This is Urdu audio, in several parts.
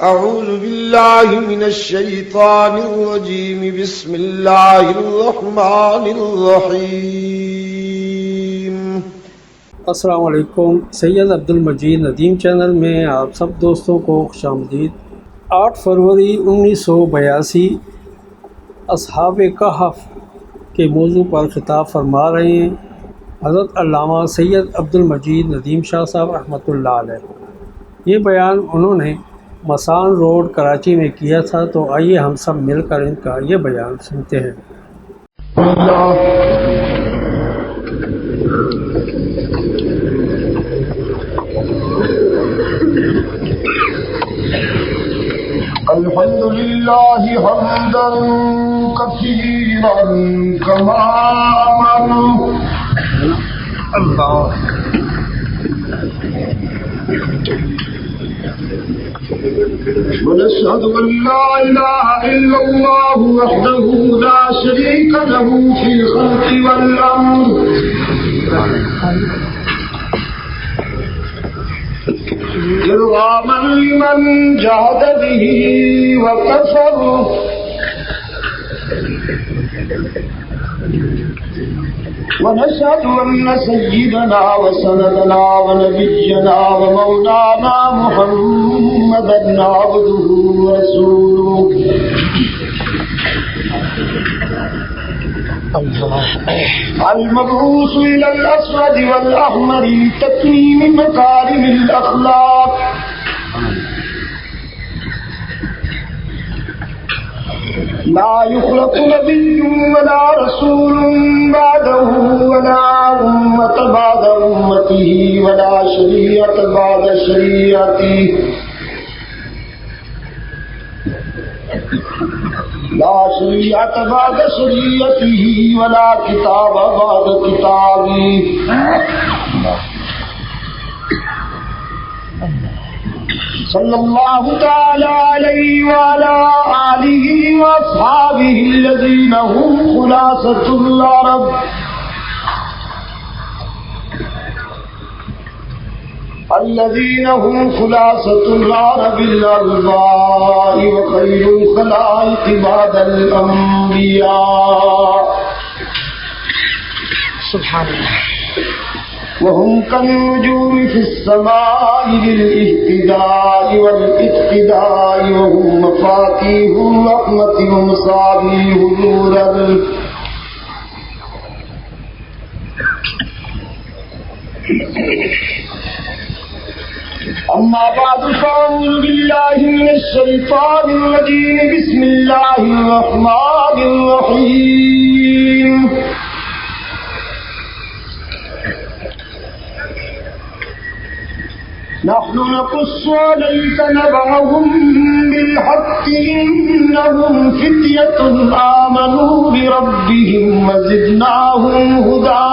أعوذ بالله من الشيطان الرجيم بسم الله الرحمن الرحيم. السلام علیکم. سید عبد المجید ندیم چینل میں آپ سب دوستوں کو خوش آمدید. 8 فروری 1982 اصحاب کہف کے موضوع پر خطاب فرما رہے ہیں حضرت علامہ سید عبد المجید ندیم شاہ صاحب رحمۃ اللہ علیہ. یہ بیان انہوں نے مسان روڈ کراچی میں کیا تھا، تو آئیے ہم سب مل کر ان کا یہ بیان سنتے ہیں. الحمد لله حمدا كثيرا كما أمر الله ونشهد أن لا إله إلا الله وحده لا شريك له في الخلق والأمر إرغاما لمن جهد به وكفر ونشهد أن سيدنا وسندنا ونبينا ومولانا محمدا عبده ورسوله المبعوث إلى الأسود والأحمر لتتميم مكارم الأخلاق لا يخلق نبي ولا رسول بعده ولا أمة بعد أمته ولا شريعة بعد شريعته لا شريعة بعد شريعته ولا كتاب بعد كتابه صلى الله تعالى عليه وعلى آله وأصحابه الذين هم خلاصة العرب الذين هم خلاصة العرب الأرباء وخير الخلائق بعد الأنبياء سبحان الله وهم كالنجوم في السماء للاهتداء والاقتداء وهم مفاتيح الرحمة ومصابيح النور. أما بعد فأعوذ بالله من الشيطان الرجيم بسم الله الرحمن الرحيم. نحن نقص عليك نبأهم بالحق إنهم فتية آمنوا بربهم وزدناهم هدى.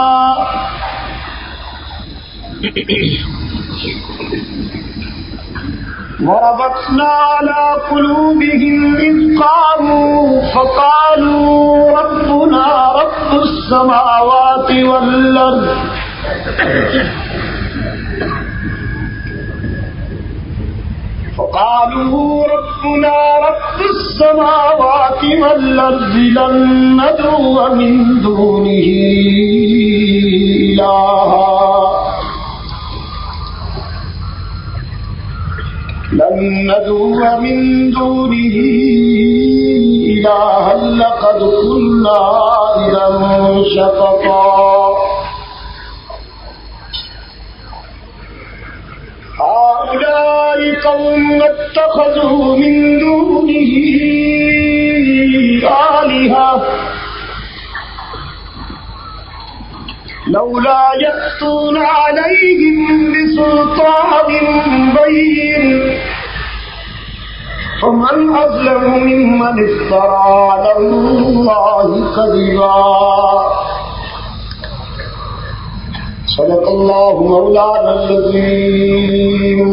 وربطنا على قلوبهم إذ قاموا فقالوا ربنا رب السماوات والأرض فقالوا ربنا رب السماوات والأرض لن ندعو من دونه إلها لن ندعو من دونه إلها لقد قلنا إذا شططا. هؤلاء قوم اتخذوا من دونه آلهة لولا يأتون عليهم بسلطان بين فمن أظلم ممن افترى على الله كذبا. صدق الله مولانا العظيم.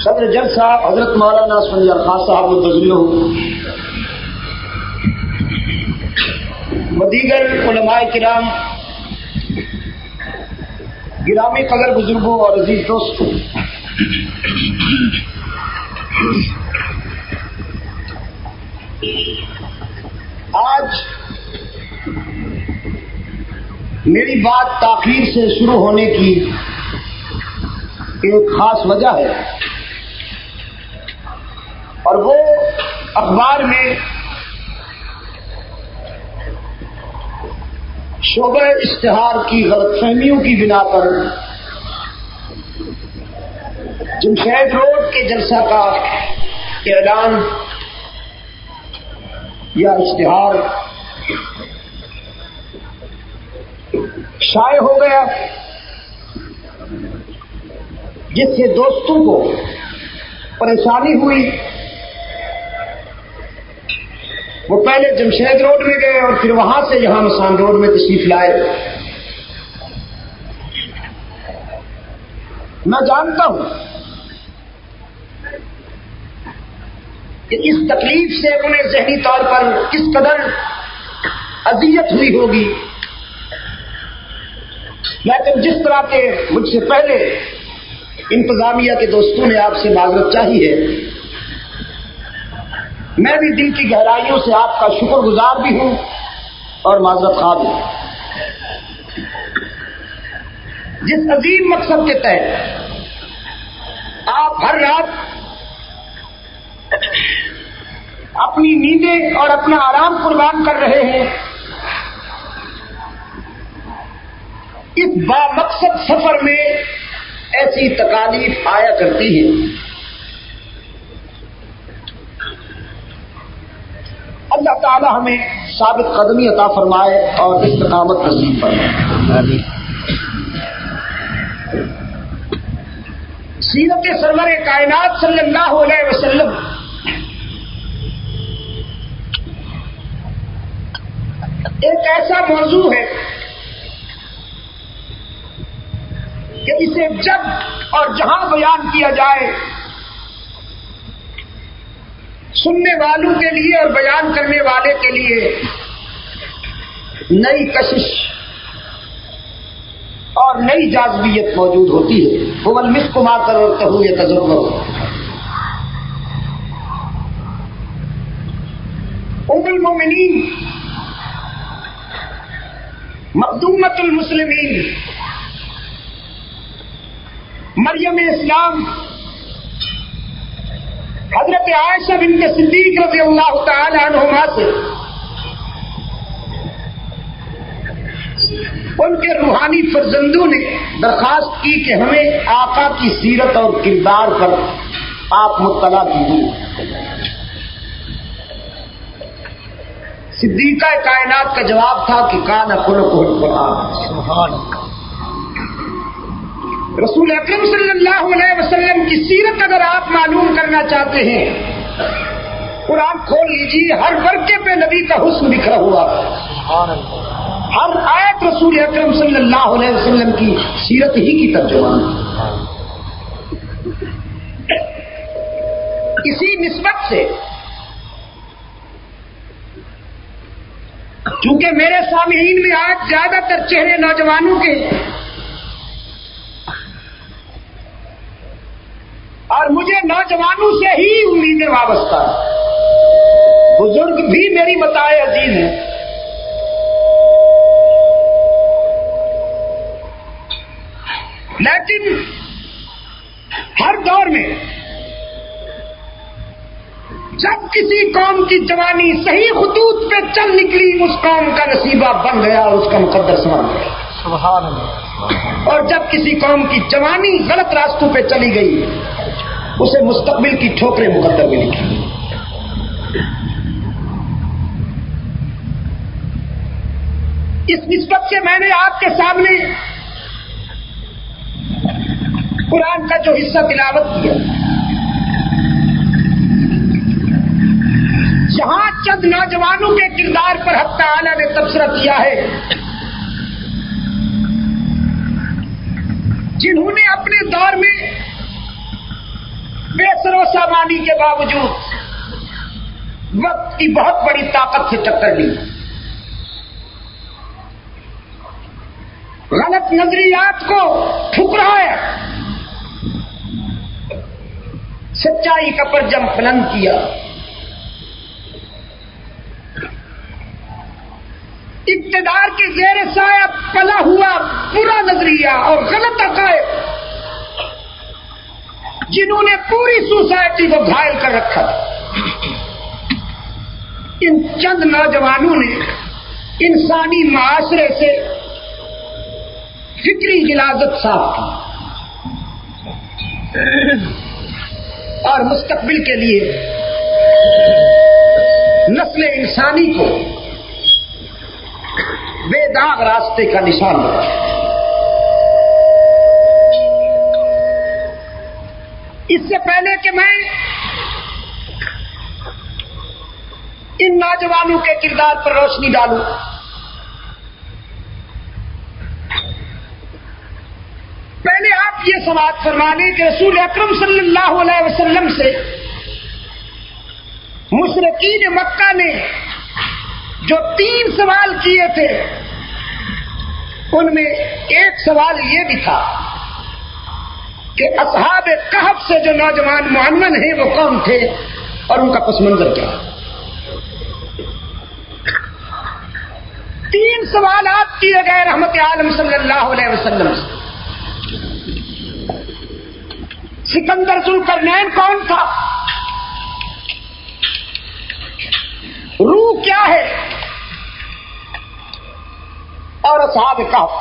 صدر جلسہ حضرت مولانا سنجر خان صاحب البزلو و دیگر علماء کرام گرامی قدر بزرگوں اور عزیز دوستوں، آج میری بات تاخیر سے شروع ہونے کی ایک خاص وجہ ہے، اور وہ اخبار میں شعبہ اشتہار کی غلط فہمیوں کی بنا پر جمشید روڈ کے جلسہ کا اعلان یا اشتہار شائع ہو گیا، جس سے دوستوں کو پریشانی ہوئی۔ وہ پہلے جمشید روڈ میں گئے اور پھر وہاں سے یہاں مسان روڈ میں تشریف لائے۔ میں جانتا ہوں کہ اس تکلیف سے انہیں ذہنی طور پر کس قدر اذیت ہوئی ہوگی، لیکن جس طرح کے مجھ سے پہلے انتظامیہ کے دوستوں نے آپ سے معذرت چاہی ہے، میں بھی دل کی گہرائیوں سے آپ کا شکر گزار بھی ہوں اور معذرت خواہ بھی ہوں۔ جس عظیم مقصد کے تحت آپ ہر رات اپنی نیندیں اور اپنا آرام قربان کر رہے ہیں، اس بامقصد سفر میں ایسی تکالیف آیا کرتی ہے۔ اللہ تعالی ہمیں ثابت قدمی عطا فرمائے اور استقامت نصیب فرمائے۔ سیرت سرور کائنات صلی اللہ علیہ وسلم ایک ایسا موضوع ہے کہ اسے جب اور جہاں بیان کیا جائے، سننے والوں کے لیے اور بیان کرنے والے کے لیے نئی کشش اور نئی جاذبیت موجود ہوتی ہے۔ وہ المسک ما کرتے ہوئے تجربہ ام المومنین مخدومۃ المسلمین مریم اسلام حضرت عائشہ بنت صدیق رضی اللہ تعالی عنہما سے ان کے روحانی فرزندوں نے درخواست کی کہ ہمیں آقا کی سیرت اور کردار پر آپ مطلع کیجیے۔ صدیقہ کائنات کا جواب تھا کہ کان خلقہ القرآن۔ سبحان اللہ۔ رسول اکرم صلی اللہ علیہ وسلم کی سیرت اگر آپ معلوم کرنا چاہتے ہیں، قرآن کھول لیجیے، ہر ورقے پہ نبی کا حسن بکھرا ہوا ہے، ہر آیت رسول اکرم صلی اللہ علیہ وسلم کی سیرت ہی کی ترجمان ہے۔ اسی نسبت سے چونکہ میرے سامعین میں آج زیادہ تر چہرے نوجوانوں کے، اور مجھے نوجوانوں سے ہی امیدیں وابستہ ہیں، بزرگ بھی میری متاع عزیز ہیں، لیکن ہر دور میں جب کسی قوم کی جوانی صحیح خطوط پہ چل نکلی، اس قوم کا نصیبہ بن گیا اور اس کا مقدر سنور گیا۔ سبحان اللہ۔ اور جب کسی قوم کی جوانی غلط راستوں پہ چلی گئی، اسے مستقبل کی ٹھوکریں مقدر میں لکھی۔ اس نسبت سے میں نے آپ کے سامنے قرآن کا جو حصہ تلاوت کیا، جہاں چند نوجوانوں کے کردار پر حق تعالی نے تبصرہ کیا ہے، جنہوں نے اپنے دور میں بے سر و سامانی کے باوجود وقت کی بہت بڑی طاقت سے ٹکر لی۔ غلط نظریات کو ٹھکرایا، سچائی کا پرچم بلند کیا، اقتدار کے زیر سایہ پلا ہوا برا نظریہ اور غلط عقائد جنہوں نے پوری سوسائٹی کو گھائل کر رکھا، ان چند نوجوانوں نے انسانی معاشرے سے فکری غلاظت صاف کی اور مستقبل کے لیے نسل انسانی کو بے داغ راستے کا نشان بنا۔ اس سے پہلے کہ میں ان نوجوانوں کے کردار پر روشنی ڈالوں، پہلے آپ یہ سماعت فرما لیں کہ رسول اکرم صلی اللہ علیہ وسلم سے مشرکین مکہ نے جو 3 سوال کیے تھے، ان میں ایک سوال یہ بھی تھا کہ اصحاب کہف سے جو نوجوان معنون ہیں وہ کون تھے اور ان کا پس منظر کیا؟ 3 سوالات کیے گئے رحمت عالم صلی اللہ علیہ وسلم سے۔ سکندر ذوالقرنین کون تھا؟ روح کیا ہے؟ اور اصحاب کہف۔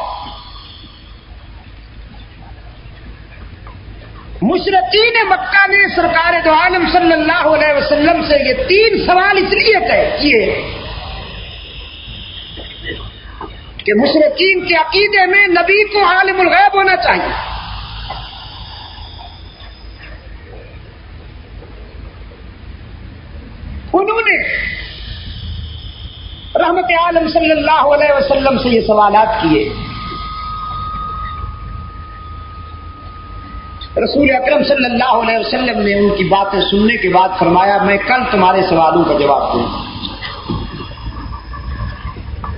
مشرکین مکہ نے سرکار دو عالم صلی اللہ علیہ وسلم سے یہ 3 سوال اس لیے کیے کہ مشرکین کے عقیدے میں نبی کو عالم الغیب ہونا چاہیے، انہوں نے رحمت عالم صلی اللہ علیہ وسلم سے یہ سوالات کیے۔ رسول اکرم صلی اللہ علیہ وسلم نے ان کی باتیں سننے کے بعد فرمایا میں کل تمہارے سوالوں کا جواب دوں گا۔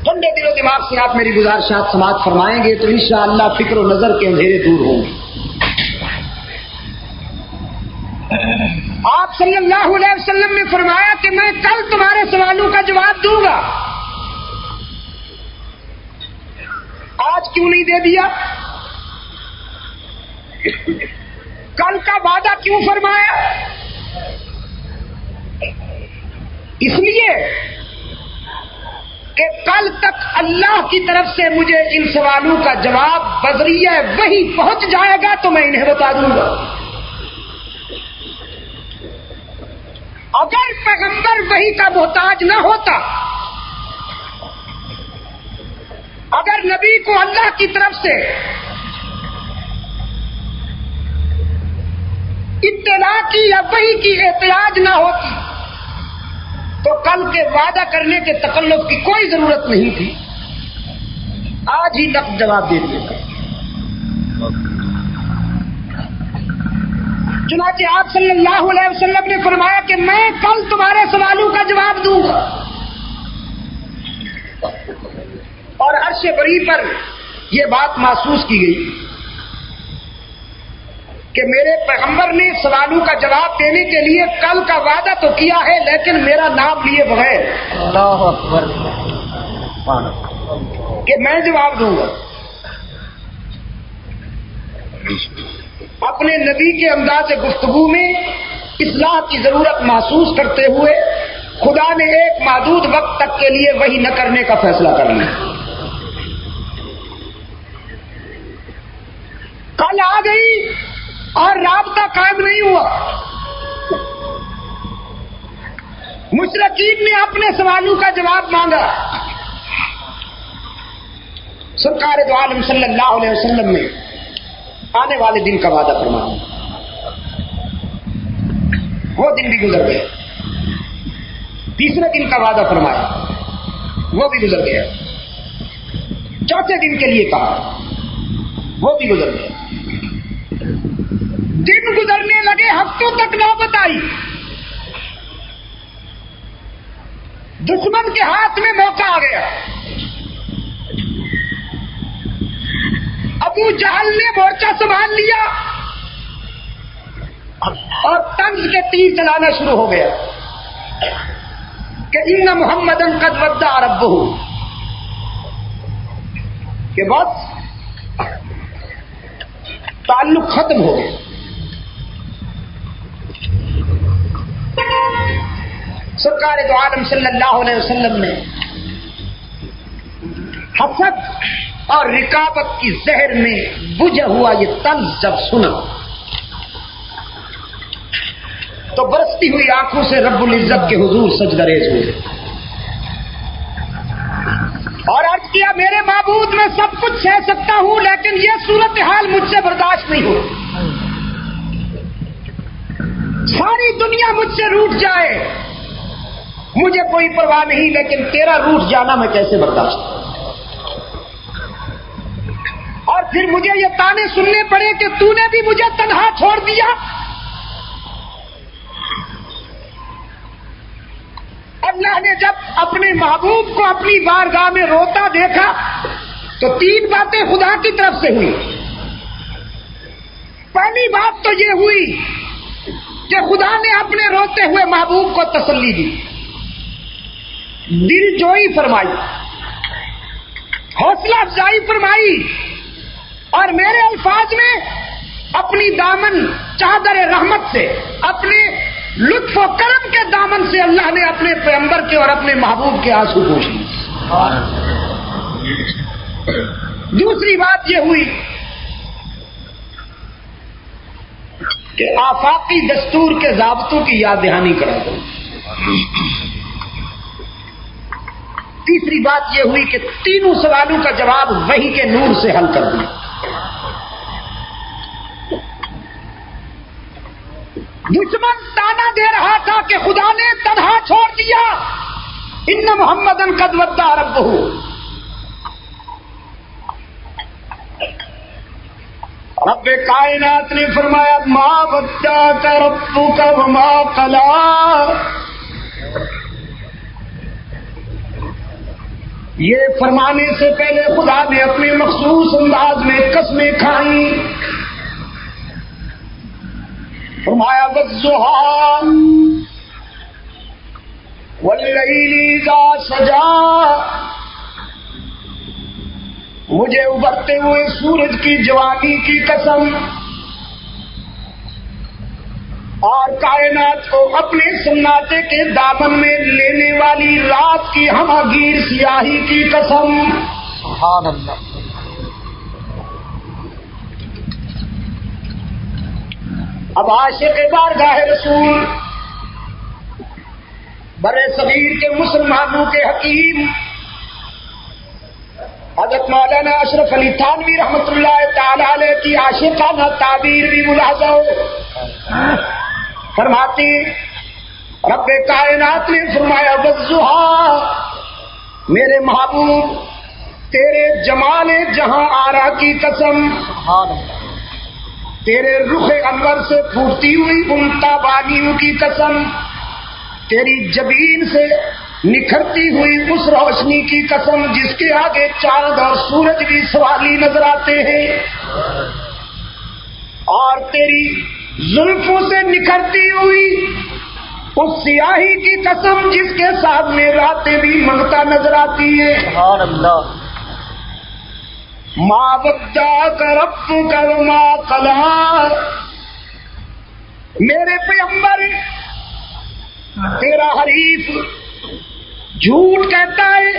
ٹھنڈے دل و دماغ سے آپ میری گزارشات سماعت فرمائیں گے تو انشاءاللہ فکر و نظر کے اندھیرے دور ہوں گے۔ آپ صلی اللہ علیہ وسلم نے فرمایا کہ میں کل تمہارے سوالوں کا جواب دوں گا، آج کیوں نہیں دے دیا؟ کل کا وعدہ کیوں فرمایا؟ اس لیے کہ کل تک اللہ کی طرف سے مجھے ان سوالوں کا جواب بذریعہ وحی پہنچ جائے گا تو میں انہیں بتا دوں گا۔ اگر پیغمبر وحی کا محتاج نہ ہوتا، اگر نبی کو اللہ کی طرف سے اطلاع کی یا وحی کی احتیاج نہ ہوتی تو کل کے وعدہ کرنے کے تکلف کی کوئی ضرورت نہیں تھی، آج ہی لفظ جواب دے دیا۔ چنانچہ آپ صلی اللہ علیہ وسلم نے فرمایا کہ میں کل تمہارے سوالوں کا جواب دوں گا، اور عرش بری پر یہ بات محسوس کی گئی کہ میرے پیغمبر نے سوالوں کا جواب دینے کے لیے کل کا وعدہ تو کیا ہے لیکن میرا نام لیے بغیر اللہ اکبر کہ میں جواب دوں گا۔ اپنے نبی کے انداز گفتگو میں اصلاح کی ضرورت محسوس کرتے ہوئے خدا نے ایک محدود وقت تک کے لیے وحی نہ کرنے کا فیصلہ کر لیا۔ کل آ گئی اور رابطہ قائم نہیں ہوا، مشرکین نے اپنے سوالوں کا جواب مانگا، سرکار دو عالم صلی اللہ علیہ وسلم نے آنے والے دن کا وعدہ فرمایا، وہ دن بھی گزر گئے، تیسرے دن کا وعدہ فرمایا، وہ بھی گزر گیا، چوتھے دن کے لیے کہا، وہ بھی گزر گیا، دن گزرنے لگے، ہفتوں تک نوبت آئی، دشمن کے ہاتھ میں موقع آ گیا، ابو جہل نے مورچہ سنبھال لیا اور طنز کے تیر چلانا شروع ہو گیا کہ ان محمدن قد ودع ربہ، کہ بس تعلق ختم ہو گیا. سرکار دو عالم صلی اللہ علیہ وسلم نے حسد اور رکابت کی زہر میں بجھا ہوا یہ طنز جب سنا تو برستی ہوئی آنکھوں سے رب العزت کے حضور سجدہ ریز ہوئے اور عرض کیا میرے معبود میں سب کچھ سہ سکتا ہوں لیکن یہ صورتحال مجھ سے برداشت نہیں ہو. ساری دنیا مجھ سے روٹھ جائے مجھے کوئی پرواہ نہیں، لیکن تیرا روٹھ جانا میں کیسے برداشت کروں؟ اور پھر مجھے یہ تانے سننے پڑے کہ تو نے بھی مجھے تنہا چھوڑ دیا. اللہ نے جب اپنے محبوب کو اپنی بارگاہ میں روتا دیکھا تو تین باتیں خدا کی طرف سے ہوئی. پہلی بات تو یہ ہوئی کہ خدا نے اپنے روتے ہوئے محبوب کو تسلی دی، دل جوئی فرمائی، حوصلہ افزائی فرمائی، اور میرے الفاظ میں اپنی دامن چادر رحمت سے، اپنے لطف و کرم کے دامن سے اللہ نے اپنے پیغمبر کے اور اپنے محبوب کے آنسو پوچھ لیے. دوسری بات یہ ہوئی کہ آفاقی دستور کے ضابطوں کی یاد دہانی کرا دو. تیسری بات یہ ہوئی کہ تینوں سوالوں کا جواب وحی کے نور سے حل کر دیا. دشمن تانا دے رہا تھا کہ خدا نے تنہا چھوڑ دیا، ان محمدن قد ودع ربہ. رب کائنات نے فرمایا ما ودعک ربک وما قلی. یہ فرمانے سے پہلے خدا نے اپنے مخصوص انداز میں قسمیں کھائیں. فرمایا والضحی واللیل اذا سجی، مجھے ابھرتے ہوئے سورج کی جوانی کی قسم، اور کائنات کو اپنے سناٹے کے دامن میں لینے والی رات کی ہماگیر سیاہی کی قسم. سبحان اللہ. اب عاشق بارگاہ رسول بر صغیر کے مسلمانوں کے حکیم حضرت مولانا اشرف علی تھانوی رحمۃ اللہ تعالی علیہ کی عاشقانہ تعبیر بھی ملاحظہ ہو. فرماتی رب کائنات نے فرمایا والضحی، میرے محبوب تیرے جمال جہاں آرا کی قسم، تیرے رخ انور سے پھوٹتی ہوئی ان تابانیوں کی قسم، تیری جبین سے نکھرتی ہوئی اس روشنی کی قسم جس کے آگے چاند اور سورج بھی سوالی نظر آتے ہیں، اور تیری زلفوں سے نکھرتی ہوئی اس سیاہی کی قسم جس کے سامنے راتیں بھی منگتا نظر آتی ہیں. سبحان اللہ. ما ودعک ربک وما قلی، میرے پیغمبر تیرا حریف جھوٹ کہتا ہے،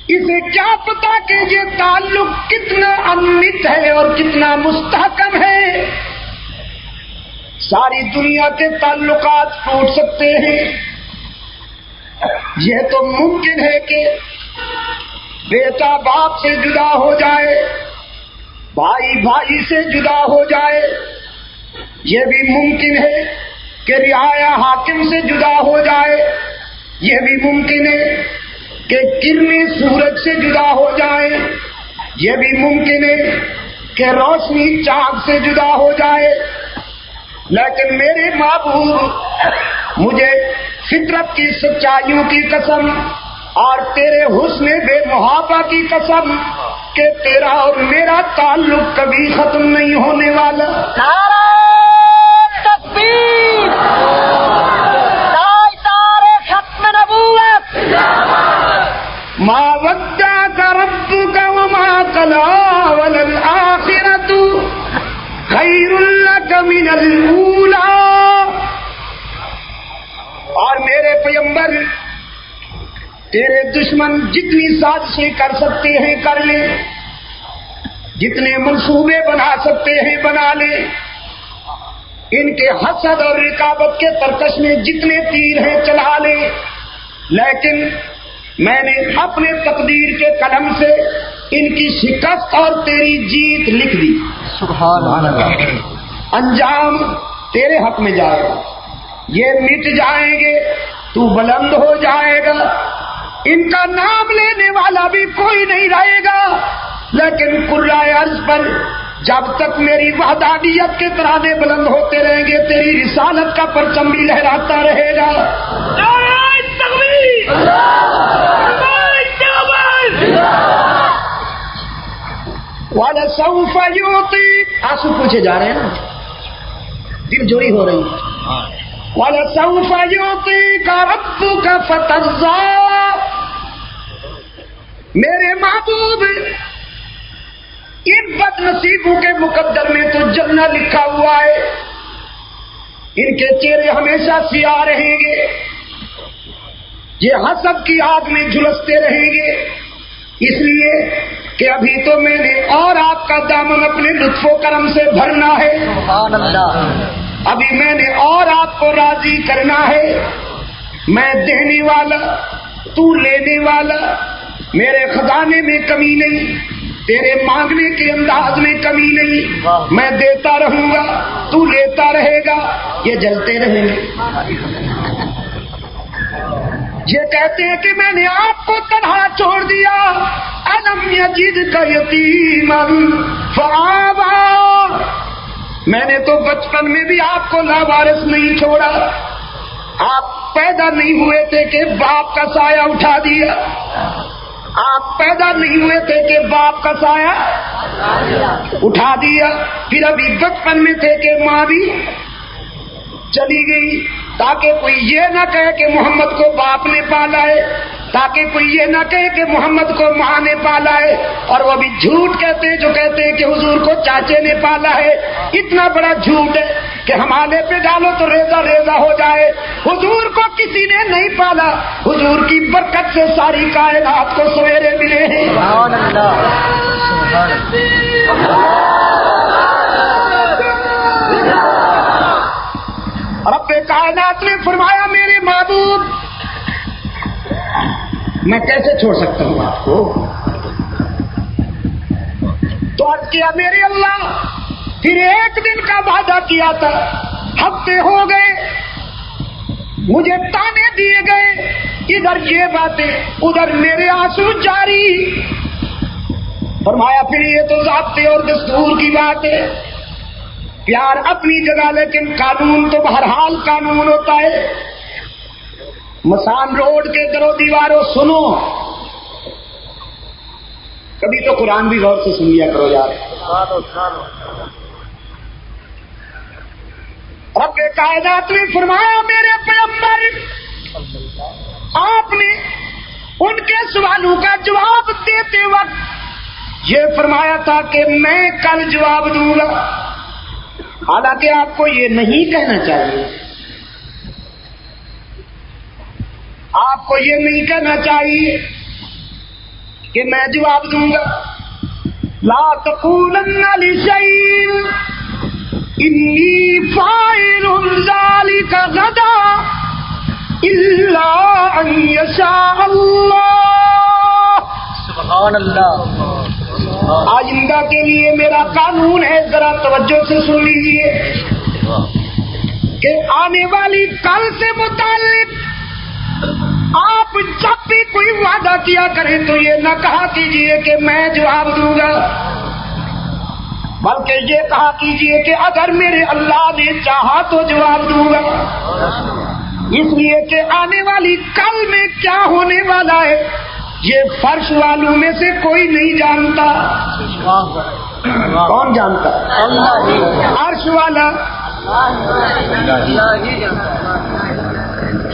اسے کیا پتا کہ یہ تعلق کتنا انت ہے اور کتنا مستحکم ہے. ساری دنیا کے تعلقات ٹوٹ سکتے ہیں، یہ تو ممکن ہے کہ بیٹا باپ سے جدا ہو جائے، بھائی بھائی سے جدا ہو جائے، یہ بھی ممکن ہے کہ رعایا حاکم سے جدا ہو جائے، یہ بھی ممکن ہے کہ کرنیں سورج سے جدا ہو جائے، یہ بھی ممکن ہے کہ روشنی چاند سے جدا ہو جائے. لیکن میرے محبوب مجھے فطرت کی سچائیوں کی قسم اور تیرے حسن بے محابہ کی قسم کہ تیرا اور میرا تعلق کبھی ختم نہیں ہونے والا. نعرہ تکبیر، نعرہ ختم نبوت. ما ودعك ربك وما قلى وللآخرة خير لك من الأولى. اور میرے پیغمبر تیرے دشمن جتنی سازشیں کر سکتے ہیں کر لیں، جتنے منصوبے بنا سکتے ہیں بنا لیں، ان کے حسد اور رقابت کے ترکش میں جتنے تیر ہیں چلا لیں، لیکن میں نے اپنے تقدیر کے قلم سے ان کی شکست اور تیری جیت لکھ دی. سبحان اللہ. انجام تیرے حق میں جائے گا، یہ مٹ جائیں گے، تو بلند ہو جائے گا، ان کا نام لینے والا بھی کوئی نہیں رہے گا، لیکن قرائے ارض پر جب تک میری وحدانیت کے ترانے بلند ہوتے رہیں گے تیری رسالت کا پرچم بھی لہراتا رہے گا. وَلَسَوْفَ يُعْطِيكَ، آنسو پوچھے جا رہے ہیں نا، دل جوئی ہو رہی ہے. وَلَسَوْفَ يُعْطِيكَ رَبُّكَ فَتَرْضَىٰ. میرے محبوب ان بد نصیبوں کے مقدر میں تو جنہ لکھا ہوا ہے، ان کے چہرے ہمیشہ سیاہ رہیں گے، یہ حسد کی آگ میں جھلستے رہیں گے، اس لیے کہ ابھی تو میں نے اور آپ کا دامن اپنے لطف و کرم سے بھرنا ہے. سبحان اللہ. ابھی میں نے اور آپ کو راضی کرنا ہے. میں دینے والا، تو لینے والا، میرے خزانے میں کمی نہیں، تیرے مانگنے کے انداز میں کمی نہیں. میں دیتا رہوں گا، تو لیتا رہے گا، یہ جلتے رہیں گے. یہ کہتے ہیں کہ میں نے آپ کو تنہا چھوڑ دیا. الم یجدک یتیما فآویٰ. میں نے تو بچپن میں بھی آپ کو لاوارث نہیں چھوڑا. آپ پیدا نہیں ہوئے تھے کہ باپ کا سایہ اٹھا دیا. آپ پیدا نہیں ہوئے تھے کہ باپ کا سایہ اٹھا دیا. پھر ابھی بچپن میں تھے کہ ماں بھی چلی گئی، تاکہ کوئی یہ نہ کہے کہ محمد کو باپ نے پالا ہے، تاکہ کوئی یہ نہ کہے کہ محمد کو ماں نے پالا ہے. اور وہ بھی جھوٹ کہتے ہیں جو کہتے ہیں کہ حضور کو چاچے نے پالا ہے. اتنا بڑا جھوٹ ہے کہ ہمالے پہ ڈالو تو ریزہ ریزہ ہو جائے. حضور کو کسی نے نہیں پالا، حضور کی برکت سے ساری کائنات کو سویرے ملے ہیں. سبحان اللہ. سبحان اللہ. رب کائنات نے فرمایا میرے محبوب میں کیسے چھوڑ سکتا ہوں آپ کو؟ تو عرض کیا میرے اللہ، پھر ایک دن کا وعدہ کیا تھا، ہفتے ہو گئے، مجھے تانے دیے گئے، ادھر یہ باتیں ادھر میرے آنسو جاری. فرمایا پھر یہ تو ضابطے اور دستور کی بات ہے. پیار اپنی جگہ، لیکن قانون تو بہرحال قانون ہوتا ہے. مسان روڈ کے درو دیواروں سنو، کبھی تو قرآن بھی غور سے سن لیا کرو یار. رب کائنات نے فرمایا میرے پیغمبر، آپ نے ان کے سوالوں کا جواب دیتے وقت یہ فرمایا تھا کہ میں کل جواب دوں گا. حالانکہ آپ کو یہ نہیں کہنا چاہیے، آپ کو یہ نہیں کہنا چاہیے کہ میں جواب دوں گا. لا تقولن لشیء انی فاعل ذلک غدا الا ان یشاء اللہ. سبحان اللہ. آئندہ کے لیے میرا قانون ہے، ذرا توجہ سے سن لیجیے کہ آنے والی کل سے متعلق آپ جب بھی کوئی وعدہ کیا کریں تو یہ نہ کہا کیجیے کہ میں جواب دوں گا، بلکہ یہ کہا کیجیے کہ اگر میرے اللہ نے چاہا تو جواب دوں گا. اس لیے کہ آنے والی کل میں کیا ہونے والا ہے یہ فرش والوں میں سے کوئی نہیں جانتا. کون جانتا؟ عرش والا.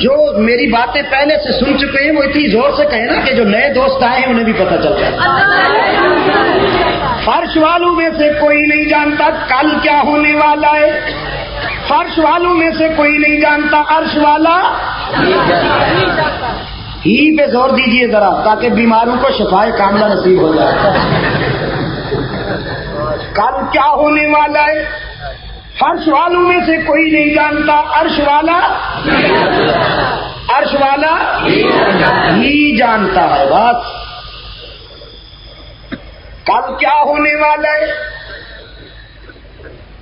جو میری باتیں پہلے سے سن چکے ہیں وہ اتنی زور سے کہیں نا کہ جو نئے دوست آئے ہیں انہیں بھی پتہ چل جائے. فرش والوں میں سے کوئی نہیں جانتا کل کیا ہونے والا ہے. فرش والوں میں سے کوئی نہیں جانتا عرش والا. ہی پہ زور دیجئے ذرا تاکہ بیماروں کو شفائے کاملہ نصیب ہو جائے. کل کیا ہونے والا ہے فرش والوں میں سے کوئی نہیں جانتا. عرش والا ہی جانتا ہے. بس کل کیا ہونے والا ہے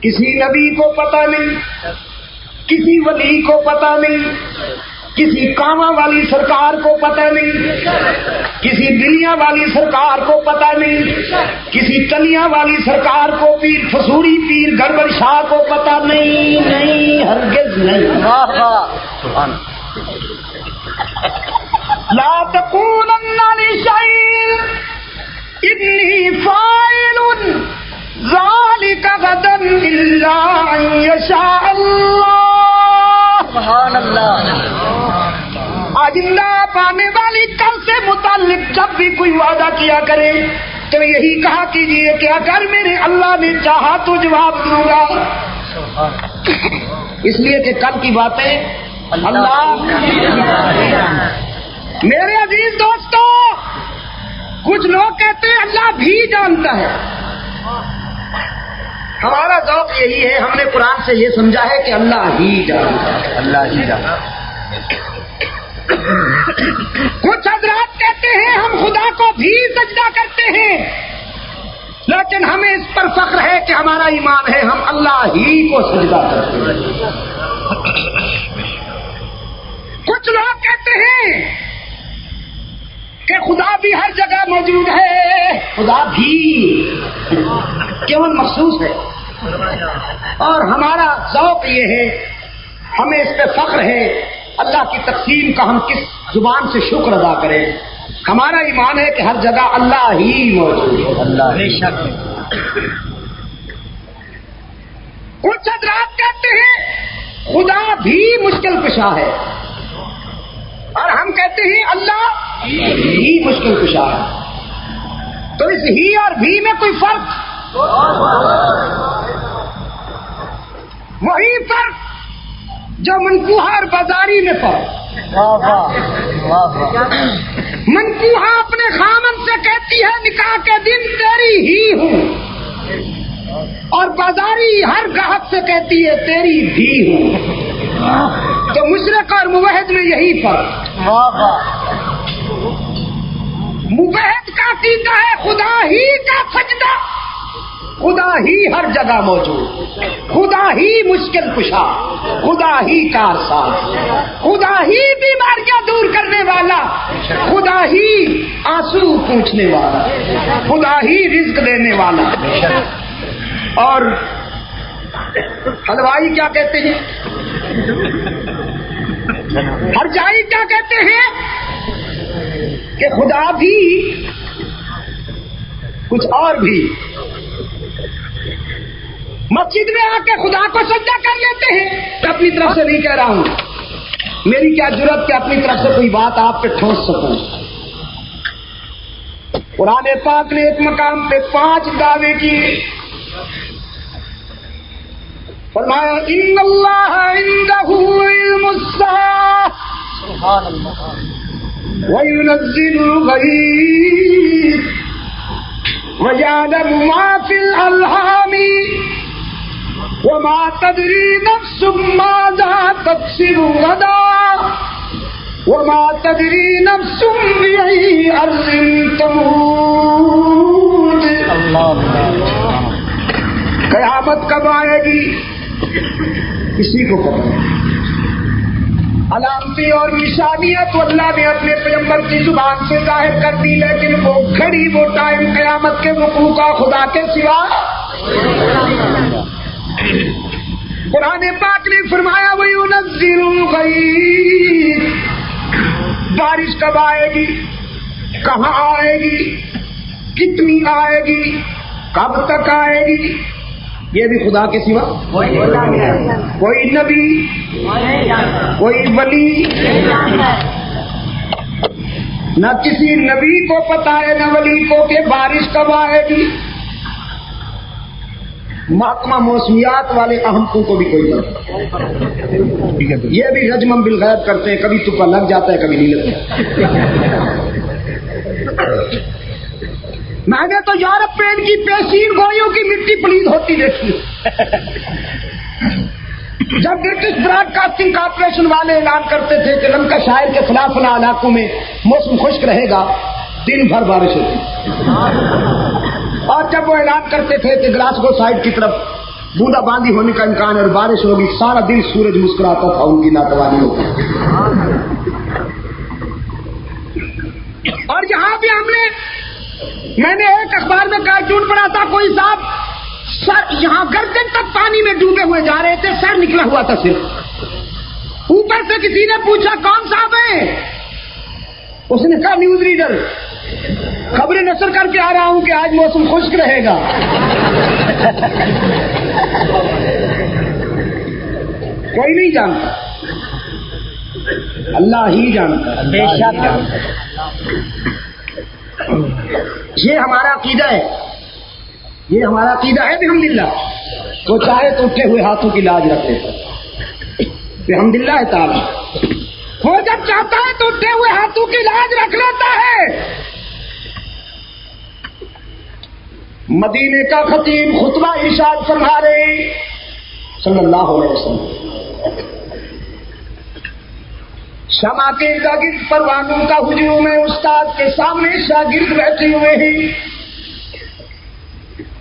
کسی نبی کو پتہ نہیں, کسی ولی کو پتہ نہیں, کسی کاما والی سرکار کو پتہ نہیں, کسی بلیاں والی سرکار کو پتہ نہیں, کسی تلیاں والی سرکار کو, پیر فسوری پیر گڑبڑ شاہ کو پتہ نہیں. نہیں, ہرگز نہیں. لا تقولن لشيء إني فاعل ذلك غدا إلا أن يشاء الله. سبحان اللہ. آئندہ پانے والی کل سے متعلق جب بھی کوئی وعدہ کیا کرے تو یہی کہا کیجیے کہ اگر میرے اللہ نے چاہا تو جواب دوں گا. اس لیے کہ کل کی باتیں اللہ. میرے عزیز دوستو, کچھ لوگ کہتے ہیں اللہ بھی جانتا ہے. ہمارا ذوق یہی ہے, ہم نے قرآن سے یہ سمجھا ہے کہ اللہ ہی جانتا ہے. اللہ ہی جانتا. کچھ حضرات کہتے ہیں ہم خدا کو بھی سجدہ کرتے ہیں لیکن ہمیں اس پر فخر ہے کہ ہمارا ایمان ہے ہم اللہ ہی کو سجدہ کرتے ہیں. کچھ لوگ کہتے ہیں کہ خدا بھی ہر جگہ موجود ہے, خدا بھی کیون مخصوص ہے. اور ہمارا ذوق یہ ہے, ہمیں اس پہ فخر ہے, اللہ کی تقسیم کا ہم کس زبان سے شکر ادا کریں. ہمارا ایمان ہے کہ ہر جگہ اللہ ہی موجود ہے. اللہ بے شک. کچھ حضرات کہتے ہیں خدا بھی مشکل کشا ہے اور ہم کہتے ہیں اللہ ہی مشکل کشا ہے. تو اس ہی اور بھی میں کوئی فرق, وہی فرق جو منقوہا اور بازاری میں فرق. منقوہا اپنے خامن سے کہتی ہے نکاح کے دن تیری ہی ہوں, اور بازاری ہر گاہک سے کہتی ہے تیری بھی ہوں. تو مشرق اور موحد میں یہی فرق. موحد کا عقیدہ ہے خدا ہی کا سجدہ, خدا ہی ہر جگہ موجود, خدا ہی مشکل کشا, خدا ہی کارساز, خدا ہی بیماریاں دور کرنے والا, خدا ہی آنسو پوچھنے والا, خدا ہی رزق دینے والا. اور حلوائی کیا کہتے ہیں, ہر جائی کیا کہتے ہیں کہ خدا بھی کچھ اور بھی. مسجد میں آ کے خدا کو سجدہ کر لیتے ہیں. میں اپنی طرف سے نہیں کہہ رہا ہوں, میری کیا جرأت کہ اپنی طرف سے کوئی بات آپ پہ ٹھوس سکوں. قرآن پاک نے ایک مقام پہ 5 دعوے کیے. فرمایا ان اللہ عنده علم الساعة وينزل الغيث ويعلم ما في الأرحام وما تدري نفس ماذا تكسب غدا وما تدري نفس بأي أرض تموت. قیامت کب آئے گی کسی کو پتہ نہیں. علامتیں اور نشانیاں تو اللہ نے اپنے پیغمبر کی زبان سے ظاہر کر دی, لیکن وہ گھڑی وہ ٹائم قیامت کے وقوع کا خدا کے سوا. قرآن پاک نے فرمایا وَيُنَزِّلُ الْغَيْثَ, بارش کب آئے گی, کہاں آئے گی، کتنی آئے گی، کب تک آئے گی، یہ بھی خدا کے سوا کوئی نبی، کوئی ولی، نہ کسی نبی کو پتا ہے نہ ولی کو کہ بارش کب آئے گی۔ محکمہ موسمیات والے احمقوں کو بھی کوئی پتا، یہ بھی رجمم بالغیب کرتے ہیں، کبھی تکا لگ جاتا ہے کبھی نہیں لگتا۔ میں نے تو یورپ میں ان کی پیشین گوئیوں کی مٹی پلید ہوتی دیکھی۔ جب برٹش براڈ کاسٹنگ کارپوریشن والے اعلان کرتے تھے کہ لنکا شائر کے فلاں فلاں علاقوں میں موسم خشک رہے گا، دن بھر بارش ہوتی، اور جب وہ اعلان کرتے تھے کہ گلاسگو سائڈ کی طرف بوندا باندی ہونے کا امکان ہے اور بارش ہوگی، سارا دن سورج مسکراتا تھا ان کی ناتوانی ہوتی۔ اور یہاں بھی میں نے ایک اخبار میں کارٹون پڑھا تھا، کوئی صاحب سر یہاں گردن تک پانی میں ڈوبے ہوئے جا رہے تھے، سر نکلا ہوا تھا صرف، اوپر سے کسی نے پوچھا کون صاحب ہے، اس نے کہا نیوز ریڈر، خبریں نشر کر کے آ رہا ہوں کہ آج موسم خشک رہے گا۔ کوئی نہیں جانتا، اللہ ہی جانتا، بے شک۔ یہ ہمارا عقیدہ ہے، یہ ہمارا عقیدہ ہے بحمدللہ۔ وہ چاہے تو اٹھے ہوئے ہاتھوں کی لاج رکھ لیتا بحمدللہ تعالی، وہ جب چاہتا ہے تو اٹھے ہوئے ہاتھوں کی لاج رکھ لیتا ہے۔ مدینے کا خطیب خطبہ ارشاد فرما رہے صلی اللہ علیہ وسلم، شمع کے گرد پروانوں کا ہجوم ہے، استاد کے سامنے شاگرد بیٹھے ہوئے ہیں،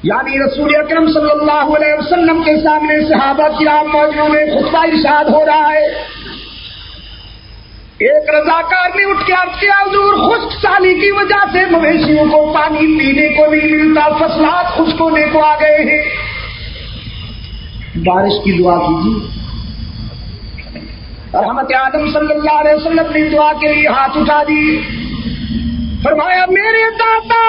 یعنی رسول اکرم صلی اللہ علیہ وسلم کے سامنے صحابہ کرام موجود ہیں، خطبہ ارشاد ہو رہا ہے۔ ایک رضاکار نے اٹھ کے عرض کیا، حضور خشک سالی کی وجہ سے مویشیوں کو پانی پینے کو نہیں ملتا، فصلات خشک ہونے کو آ گئے ہیں، بارش کی دعا کیجیے۔ رحمت آدم صلی اللہ علیہ وسلم نے دعا کے لیے ہاتھ اٹھا دی، فرمایا میرے داتا،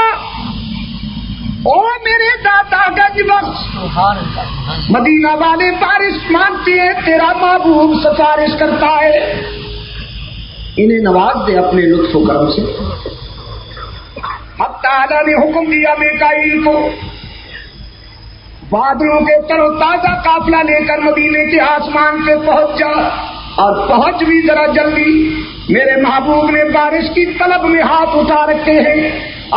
او میرے داتا گنج بخش، مدینہ والے بارش مانگتے ہیں، تیرا محبوب سفارش کرتا ہے، انہیں نواز دے اپنے لطف و کرم سے۔ اب تعالیٰ نے حکم دیا میکائیل کو، بادلوں کے تر و تازہ قافلہ لے کر مدینے کے آسمان پہ پہنچ جا، اور پہنچ بھی ذرا جلدی، میرے محبوب نے بارش کی طلب میں ہاتھ اٹھا رکھے ہیں،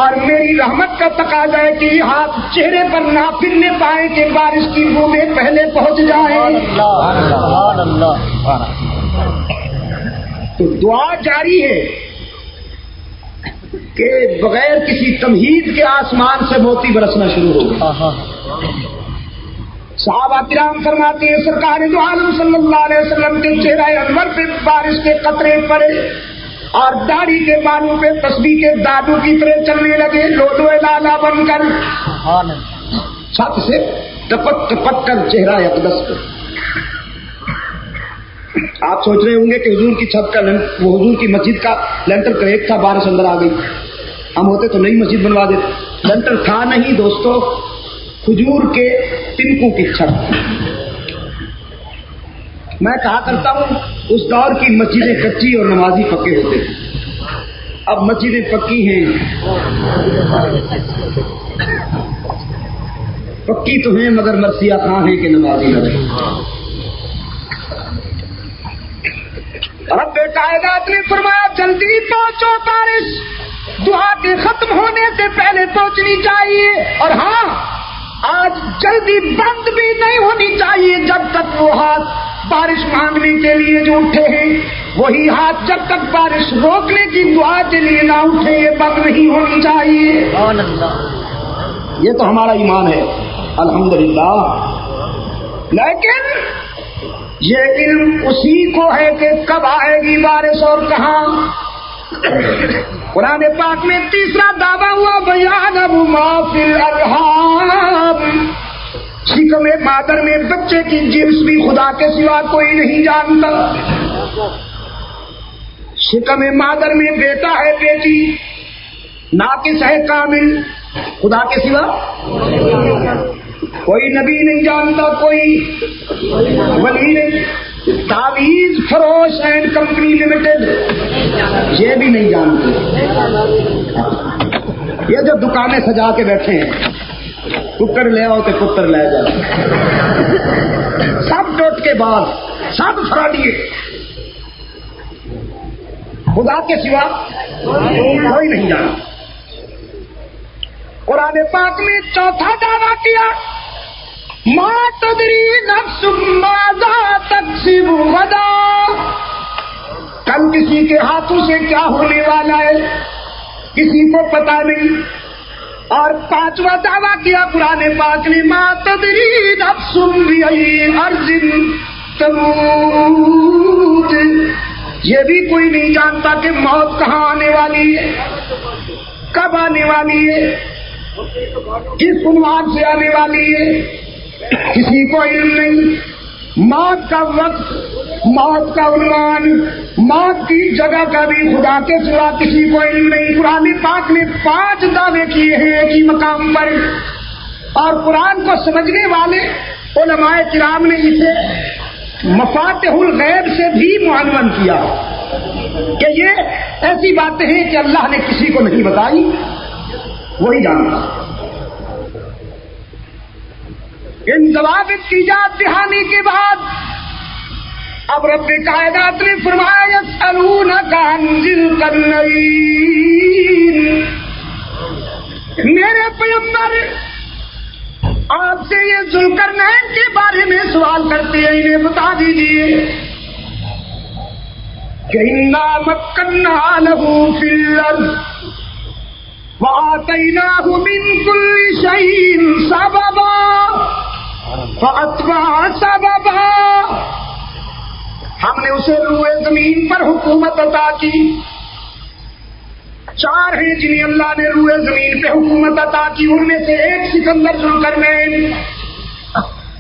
اور میری رحمت کا تقاضا ہے کہ یہ ہاتھ چہرے پر نہ پھرنے پائے کہ بارش کی بوندیں پہلے پہنچ جائیں۔ تو دعا جاری ہے کہ بغیر کسی تمہید کے آسمان سے موتی برسنا شروع ہو گیا۔ صحابہ کرام فرماتے ہیں سرکار دو عالم صلی اللہ علیہ وسلم کے چہرہ انور پہ بارش کے قطرے پڑے، اور داڑھی کے بالوں پہ تسبیح کے دادو کی طرح چلنے لگے، لولو لالا بن کر چھت سے ٹپک ٹپک کر چہرہ اقدس پہ۔ آپ سوچ رہے ہوں گے کہ حضور کی چھت کا وہ حضور کی مسجد کا لینٹر کریک تھا، بارش اندر آ گئی، ہم ہوتے تو نئی مسجد بنوا دیتے۔ لینٹر تھا نہیں دوستو، کھجور کے تنکوں کی چھت۔ میں کہا کرتا ہوں اس دور کی مسجدیں کچی اور نمازی پکے ہوتے تھے، اب مسجدیں پکی ہیں، پکی تو ہیں مگر مرثیہ کہاں ہیں کہ نمازی نہ رہے۔ رب کائنات نے فرمایا جلدی پہنچو، بارش دعا کے ختم ہونے سے پہلے پہنچنی چاہیے، اور ہاں آج جلدی بند بھی نہیں ہونی چاہیے جب تک وہ ہاتھ بارش مانگنے کے لیے جو اٹھے ہیں وہی ہاتھ جب تک بارش روکنے کی دعا کے لیے نہ اٹھے یہ بند نہیں ہونی چاہیے۔ یہ تو ہمارا ایمان ہے الحمدللہ، لیکن یہ علم اسی کو ہے کہ کب آئے گی بارش اور کہاں۔ قرآن پاک میں تیسرا دعویٰ ہوا بیان ما فی الارحام، شکم مادر میں بچے کی جنس بھی خدا کے سوا کوئی نہیں جانتا۔ شکم مادر میں بیٹا ہے بیٹی، ناقص ہے کامل خدا کے سوا کوئی نبی نہیں جانتا، کوئی ولی نہیں. تعویذ فروش اینڈ کمپنی لمیٹڈ یہ بھی نہیں جانتے. یہ جو دکانیں سجا کے بیٹھے ہیں، ککر لے آؤ تو ککر لے جاؤ، سب ٹوٹ کے بعد سب فراڈیے. خدا کے سوا کوئی نہیں جانتا. قرآن پاک نے چوتھا دعویٰ کیا، ما تدری نفس ماذا تکسب غدا، کل کسی کے ہاتھوں سے کیا ہونے والا ہے کسی کو پتا نہیں. اور پانچواں دعویٰ کیا قرآن پاک نے، ما تدری نفس بأی ارض تموت، یہ بھی کوئی نہیں جانتا کہ موت کہاں آنے والی ہے، کب آنے والی ہے، کس عنوان سے آنے والی ہے، کسی کو علم نہیں. موت کا وقت، موت کا عنوان، موت کی جگہ کا بھی خدا کے سوا کسی کو علم نہیں. قرآن پاک نے 5 دعوے کیے ہیں ایک ہی مقام پر، اور قرآن کو سمجھنے والے علماء کرام نے اسے مفاتح الغیب سے بھی معنون کیا کہ یہ ایسی باتیں ہیں کہ اللہ نے کسی کو نہیں بتائی، وہی جانتا. ان ضوابط کی یاد دہانی کے بعد اب رب کائنات نے فرمایا، یسألونک عن ذی القرنین، میرے پیغمبر آپ سے یہ ذوالقرنین کے بارے میں سوال کرتے ہیں، انہیں بتا دیجیے کہ انا مکننا لہ فی الارض وآتیناہ من کل شیء سببا فأتبع سببا، ہم نے اسے روئے زمین پر حکومت عطا کی. 4 ہیں جنہیں اللہ نے روئے زمین پہ حکومت عطا کی، ان میں سے ایک سکندر ذوالقرنین.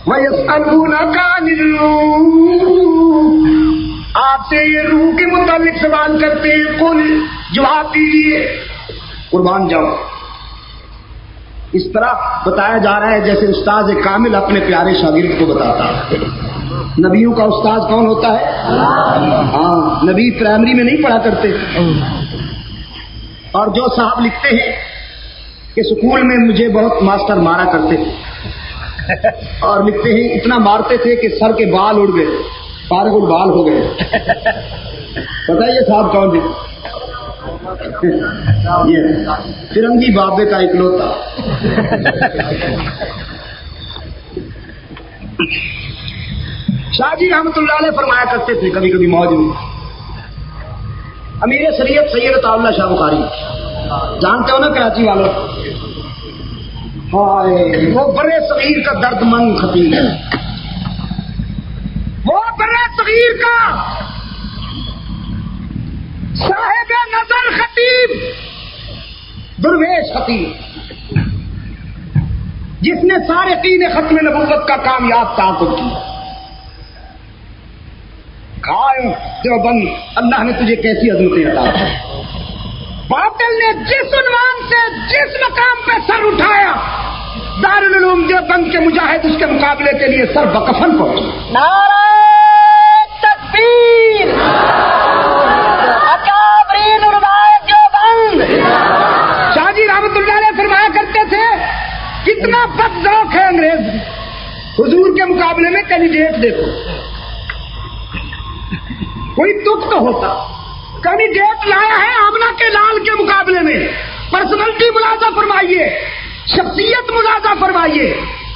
وَيَسْأَلُونَكَ عَنِ الرُّوحِ، آپ سے یہ روح کے متعلق سوال کرتے ہیں، قل جواب دیجیے قربان جاؤ. اس طرح بتایا جا رہا ہے جیسے استاد کامل اپنے پیارے شاگرد کو بتاتا ہے. نبیوں کا استاد کون ہوتا ہے؟ ہاں، نبی پرائمری میں نہیں پڑھا کرتے. اور جو صاحب لکھتے ہیں کہ سکول میں مجھے بہت ماسٹر مارا کرتے تھے، اور لکھتے ہیں اتنا مارتے تھے کہ سر کے بال اڑ گئے، فارغ البال ہو گئے. بتائیے صاحب کون تھے؟ یہ فرنگی بابے کا اکلوتا. شاہ جی رحمت اللہ علیہ فرمایا کرتے تھے کبھی کبھی موج میں، امیر شریعت سید عطا اللہ شاہ بخاری، جانتے ہو نا کراچی والوں، وہ برے صغیر کا درد مند خطیب ہے، وہ برے صغیر کا صاحب نظر خطیب، درویش خطیب، جس نے سارے تین ختم نبوت کا کامیاب تعاقب کیا. دیوبند، اللہ نے تجھے کیسی عظمتیں عطا کی. باطل نے جس عنوان سے جس مقام پہ سر اٹھایا، دارالعلوم دیوبند کے مجاہد اس کے مقابلے کے لیے سر بکفن پہنچے. نعرہ تکبیر، اکابرین علماء دیوبند. شاہ جی رحمت اللہ علیہ فرمایا کرتے تھے، کتنا بد ذوق ہے انگریز، حضور کے مقابلے میں کینڈیڈیٹ دیکھو، کوئی دکھ تو ہوتا. کینڈیڈیٹ لایا ہے آمنہ کے لال کے مقابلے میں. پرسنالٹی ملاحظہ فرمائیے، شخصیت ملاحظہ فرمائیے.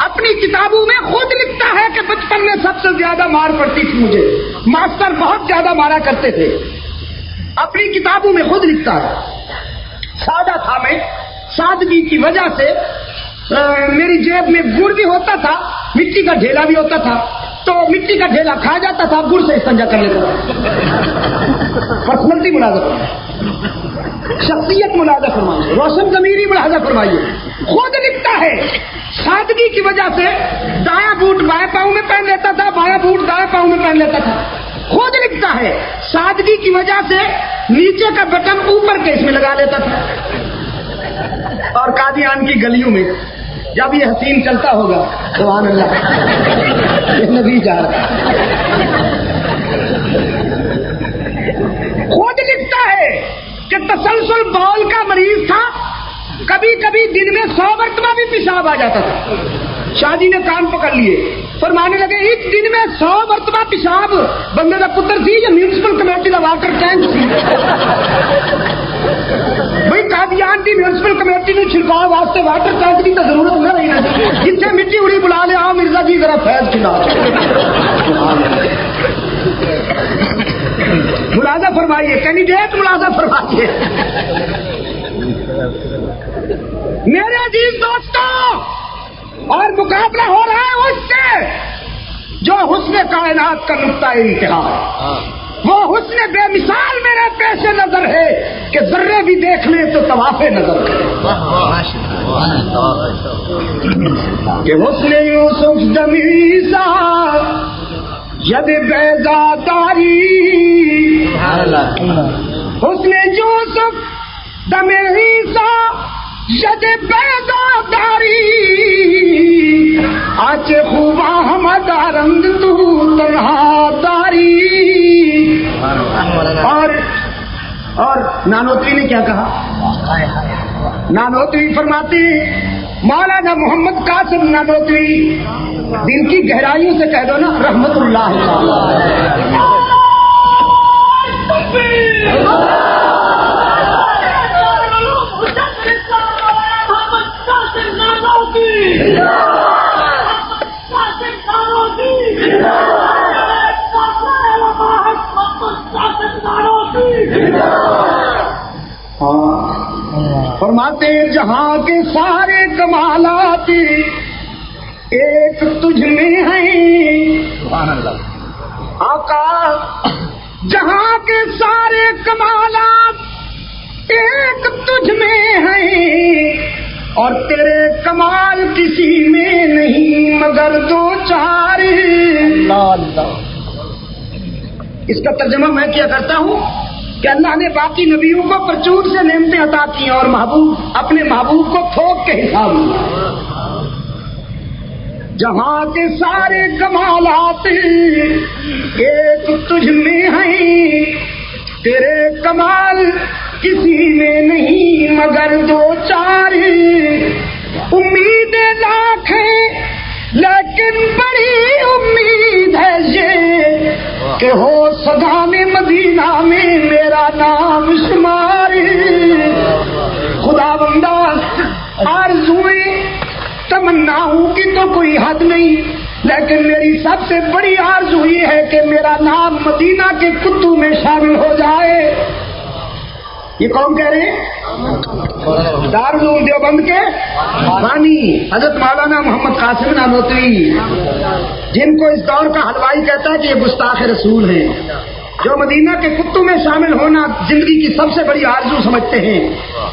اپنی کتابوں میں خود لکھتا ہے کہ بچپن میں سب سے زیادہ مار پڑتی تھی مجھے، ماسٹر بہت زیادہ مارا کرتے تھے. اپنی کتابوں میں خود لکھتا ہے. سادہ تھا میں، سادگی کی وجہ سے میری جیب میں گڑ بھی ہوتا تھا، مٹی کا ڈھیلا بھی ہوتا تھا، تو مٹی کا ڈھیلا کھا جاتا تھا، گڑ سے استنجا کر لیتا تھا. پرسنالٹی ملاحظہ فرمائیے، شخصیت ملاحظہ فرمائیے، روشن ضمیری ملاحظہ فرمائیے. خود لکھتا ہے سادگی کی وجہ سے دایاں بوٹ بائیں پاؤں میں پہن لیتا تھا، بایاں بوٹ دائیں پاؤں میں پہن لیتا تھا. خود لکھتا ہے سادگی کی وجہ سے نیچے کا بٹن اوپر کے اس میں لگا لیتا تھا. اور قادیان کی گلیوں میں جب یہ حسین چلتا ہوگا، سبحان اللہ، یہ نبی جا رہا خود لکھتا ہے کہ تسلسل بول کا مریض تھا، کبھی کبھی دن میں 100 مرتبہ بھی پیشاب آ جاتا تھا. شاہ جی نے کان پکڑ لیے، فرمانے لگے ایک دن میں 100 مرتبہ پیشاب بندے کا پتر سی یا میونسپل کمیٹی کا واٹر ٹینک سی؟ بھائی قادیان کی میونسپل کمیٹی نے چھڑکاؤ واسطے واٹر ٹینک کی تو ضرورت نہ رہی نا، جتنے مٹی اڑی بلا لے، آؤ مرزا جی ذرا فیض کھلا. ملازہ فرمائیے، کینڈیڈیٹ ملازہ فرمائیے. میرے عزیز دوستوں، اور مقابلہ ہو رہا ہے اس سے جو حسن کائنات کا نقطہ انتہا ہے. وہ حسن بے مثال میرے پیش نظر ہے کہ ذرے بھی دیکھ لیں تو طواف نظر کرے. کہ حسن یوسف دمیزا ید بیضا داری، حسن یوسف دمیزا ید بیضا داری، آج خوبا ہمدا رنگ تو تنہا داری. اور نانوتوی نے کیا کہا؟ نانوتوی فرماتے مولانا محمد قاسم نانوتوی، دل کی گہرائیوں سے کہہ دو نا رحمت اللہ تعالی. فرماتے جہاں کے سارے کمالات ایک تجھ میں ہیں آقا، جہاں کے سارے کمالات ایک تجھ میں ہیں، اور تیرے کمال کسی میں نہیں مگر دو چار. اس کا ترجمہ میں کیا کرتا ہوں کہ اللہ نے باقی نبیوں کو پرچور سے نعمتیں عطا کی اور محبوب اپنے محبوب کو تھوک کے حساب لیا. جہاں کے سارے کمالات ایک تجھ میں ہیں، تیرے کمال کسی میں نہیں مگر دو چار. امید لاکھ ہے لیکن بڑی امید ہے یہ کہ ہو صدا میں مدینہ میں میرا نام شمار. خدا بندہ آرزوئیں تمناؤں کی تو کوئی حد نہیں، لیکن میری سب سے بڑی آرزو یہ ہے کہ میرا نام مدینہ کے کتب میں شامل ہو جائے. یہ کون کہہ رہے ہیں؟ دارالعلوم دیوبند کے بانی حضرت مولانا محمد قاسم نانوتوی، جن کو اس دور کا حلوائی کہتا ہے کہ یہ گستاخ رسول ہیں، جو مدینہ کے کتب میں شامل ہونا زندگی کی سب سے بڑی آرزو سمجھتے ہیں،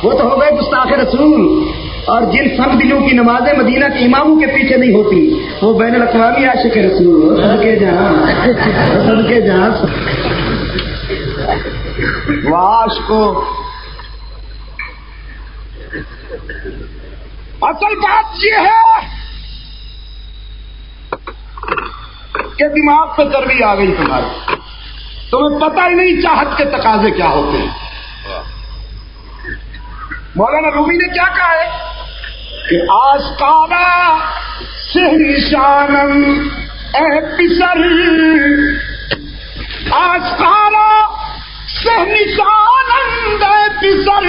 وہ تو ہو گئے گستاخ رسول. اور جن سب دلوں کی نمازیں مدینہ کے اماموں کے پیچھے نہیں ہوتی، وہ بین الاقوامی عاشق رسول. صدقے جہاں، صدقے جہاں. واش کو اصل بات یہ ہے کہ دماغ پہ چربی آ گئی تمہاری، تمہیں پتہ ہی نہیں چاہت کے تقاضے کیا ہوتے ہیں. مولانا رومی نے کیا کہا ہے کہ آسکارا سہنشانم اے پسر، آسکارا سہنشانم اے پسر،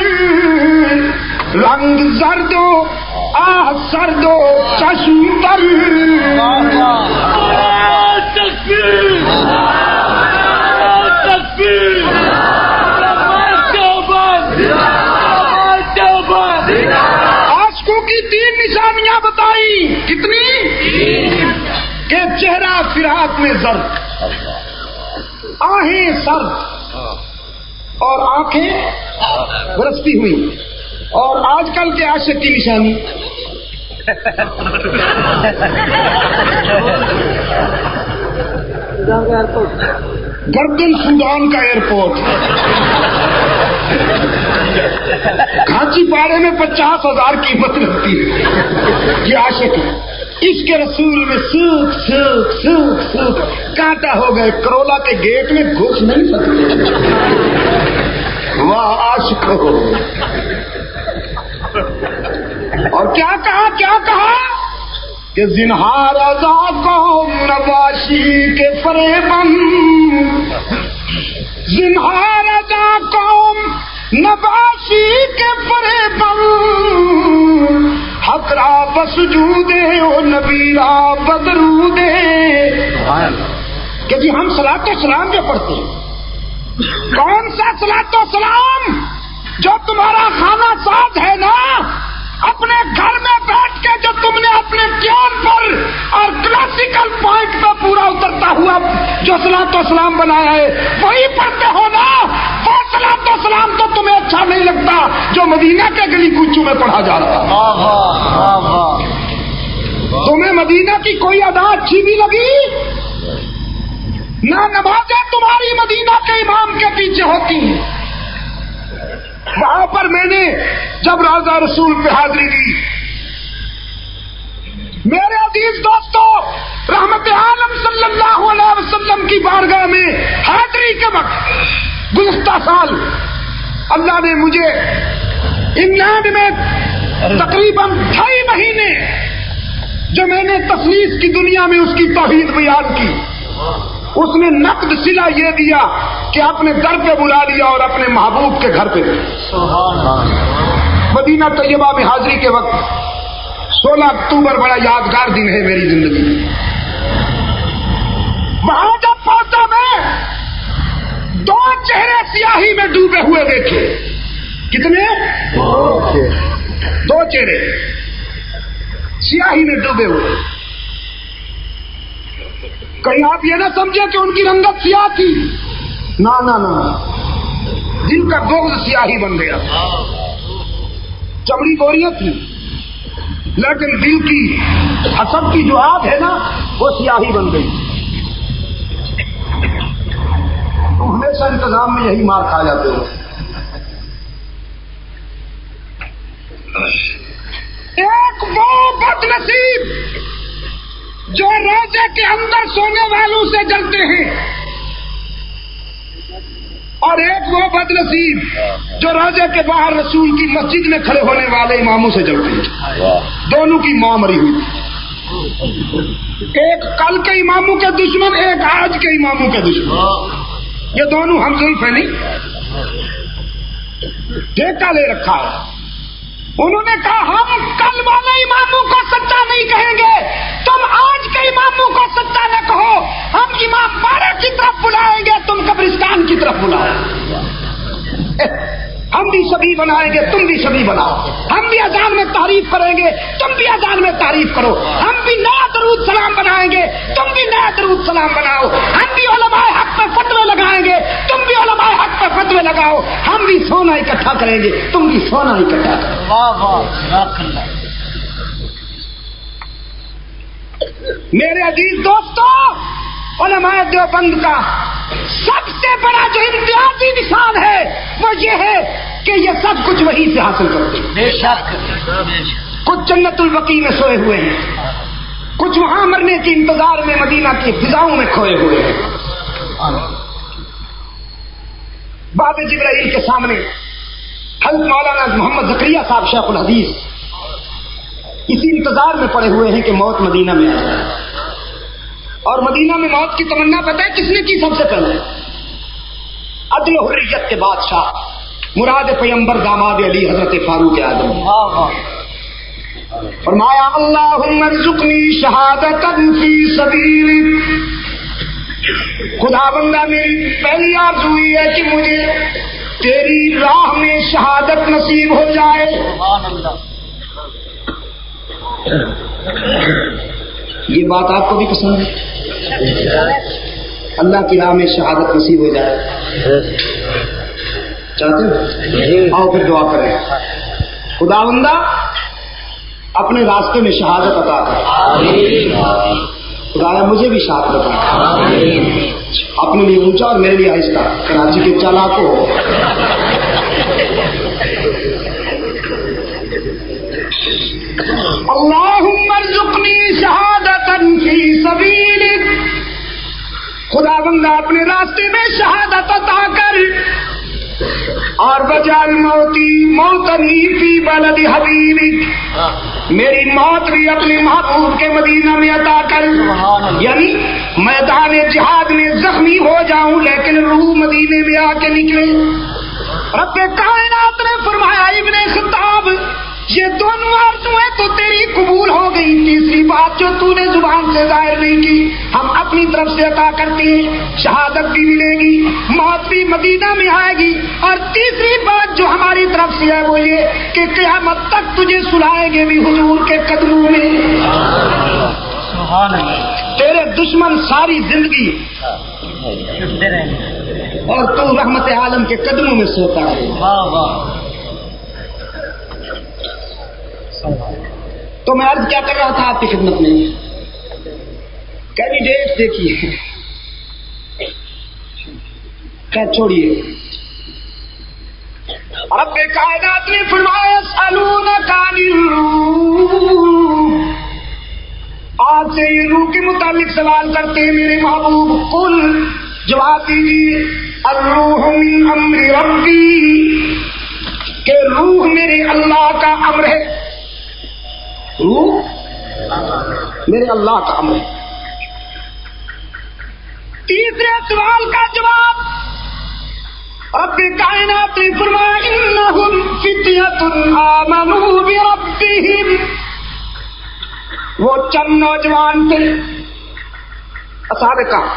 رنگ زرد و آہ سرد و چشم تر. عاشقوں کی 3 نشانیاں بتائی. کتنی؟ کہ چہرہ فراق میں زرد، آہیں سرد اور آنکھیں برستی ہوئی. اور آج کل کے عاشق کی نشانی گردن سودان کا ایئرپورٹ. کھانچی پاڑے میں 50,000 قیمت لگتی ہے. یہ عاشق ہے. اس کے رسول میں سوکھ سوکھ سوکھ سوکھ کانٹا ہو گئے. کرولا کے گیٹ میں گھس نہیں سکتے. واہ عاشق ہو. اور کیا کہا کہ زنہار ازا قوم نباشی کے فریبم، زنہار ازا قوم نباشی کے فریبم، حق را بسجودے او نبی را بدرودے. کہ جی ہم صلاۃ و سلام جو پڑھتے ہیں، کون سا صلاۃ و سلام؟ جو تمہارا خانہ ساز ہے نا، اپنے گھر میں بیٹھ کے جو تم نے اپنے ٹیون پر اور کلاسیکل پوائنٹ پہ پورا اترتا ہوا جو صلاۃ و سلام بنایا ہے وہی پڑھتے ہو نا. وہ صلاۃ و سلام تو تمہیں اچھا نہیں لگتا جو مدینہ کے گلی کوچوں میں پڑھا جا رہا. تمہیں مدینہ کی کوئی ادا اچھی بھی لگی؟ نہ نمازیں تمہاری مدینہ کے امام کے پیچھے ہوتی ہیں. وہاں پر میں نے جب روضہ رسول پہ حاضری دی، میرے عزیز دوستو، رحمت عالم صلی اللہ علیہ وسلم کی بارگاہ میں حاضری کے وقت گزشتہ سال اللہ نے مجھے انگلینڈ میں تقریباً 2.5 مہینے جو میں نے تخلیص کی دنیا میں اس کی توحید بیان کی، اس نے نقد صلہ یہ دیا کہ اپنے در پہ بلا لیا اور اپنے محبوب کے گھر پہ. مدینہ طیبہ میں حاضری کے وقت 16 اکتوبر بڑا یادگار دن ہے میری زندگی میں. وہاں جب پہنچا میں 2 چہرے سیاہی میں ڈوبے ہوئے دیکھے. کتنے؟ 2 چہرے سیاہی میں ڈوبے ہوئے. کہیں آپ یہ نہ سمجھیں کہ ان کی رنگت سیاہ تھی، نہ دل کا بغض سیاہی بن گیا. چمڑی گوریاں تھی لیکن دل کی حسد کی جو آگ ہے نا وہ سیاہی بن گئی. تم ہمیشہ انتظام میں یہی مار کھا جاتے ہو. ایک وہ بد نصیب جو روزے کے اندر سونے والوں سے جلتے ہیں، اور ایک وہ بد نصیب جو روزے کے باہر رسول کی مسجد میں کھڑے ہونے والے اماموں سے جلتے ہیں. دونوں کی ماں مری ہوئی. ایک کل کے اماموں کے دشمن، ایک آج کے اماموں کے دشمن. یہ دونوں ہم ضعیف ہیں نہیں، ٹھیکہ لے رکھا ہے. انہوں نے کہا ہم کل والے اماموں کو سچا نہیں کہیں گے، تم آج کے اماموں کو سچا نہ کہو. ہم امام باڑہ کی طرف بلائیں گے، تم قبرستان کی طرف بلاؤ. ہم بھی شبیہ بنائیں گے، تم بھی شبیہ بناؤ. ہم بھی اذان میں تعریف کریں گے، تم بھی اذان میں تعریف کرو. ہم بھی نیا درود سلام بنائیں گے، تم بھی نیا درود سلام بناؤ. ہم بھی علماء حق پہ فتوے لگائیں گے، تم بھی علماء حق پہ فتوے لگاؤ. ہم بھی سونا اکٹھا کریں گے، تم بھی سونا اکٹھا کرو. میرے عزیز دوستو، علماء دیوبند کا سب سے بڑا جو امتیازی نشان ہے وہ یہ ہے کہ یہ سب کچھ وہی سے حاصل کرتے ہیں. بے شک کچھ جنت البقیع میں سوئے ہوئے ہیں، کچھ وہاں مرنے کے انتظار میں مدینہ کی فضاؤں میں کھوئے ہوئے ہیں. باب جبرائیل کے سامنے حضرت مولانا محمد زکریا صاحب شیخ الحدیث اسی انتظار میں پڑے ہوئے ہیں کہ موت مدینہ میں آئے. اور مدینہ میں موت کی تمنا پتہ ہے کس نے کی؟ سب سے پہلے عدل و حریت کے بادشاہ مراد پیمبر داماد علی حضرت فاروق اعظم. فرمایا اللہم ارزقنی شہادۃ فی سبیلک. خدا بندہ میری پہلی آرزو یہ ہے کہ مجھے تیری راہ میں شہادت نصیب ہو جائے. یہ بات آپ کو بھی پسند ہے؟ اللہ کی راہ میں شہادت نصیب ہو جائے چاہتے ہو؟ آؤ پھر دعا کریں. خدا بندہ اپنے راستے میں شہادت عطا کر. خدایا مجھے بھی شہادت عطا کر. اپنے لیے اونچا اور میرے لیے آہستہ. کراچی کے چالاکوں اللہم ارزقنی شہادتاً فی سبیلک، خدا بندہ اپنے راستے میں شہادت عطا کر، اور وجعل موتی موتنی فی بلد حبیبک، میری موت بھی اپنے محبوب کے مدینہ میں عطا کر، یعنی میدان جہاد میں زخمی ہو جاؤں لیکن روح مدینے میں آ کے نکلے۔ رب کائنات نے فرمایا ابن خطاب یہ دونوں آرزویں تو تیری قبول ہو گئی، تیسری بات جو تو نے زبان سے ظاہر نہیں کی ہم اپنی طرف سے عطا کرتے ہیں، شہادت بھی ملے گی، موت بھی مدینہ میں آئے گی، اور تیسری بات جو ہماری طرف سے ہے وہ یہ کہ قیامت تک تجھے سلائیں گے بھی حضور کے قدموں میں۔ تیرے دشمن ساری زندگی اور تو رحمت عالم کے قدموں میں سوتا ہے۔ تو میں عرض کیا کر رہا تھا آپ کی خدمت میں، کینڈیڈیٹ دیکھیے، کیا چھوڑیے، رب کائنات نے فرمایا یسألونک عن الروح، آج سے یہ روح کے متعلق سوال کرتے ہیں میرے محبوب، قل جواب دیجیے الروح من امر ربی، کہ روح میرے اللہ کا امر ہے، روح میرے اللہ کا امر ہے۔ تیسرے سوال کا جواب رب کائنات نے فرمایا انہم فتیۃ آمنوا بربہم، وہ چند نوجوان تھے اصحاب کہف،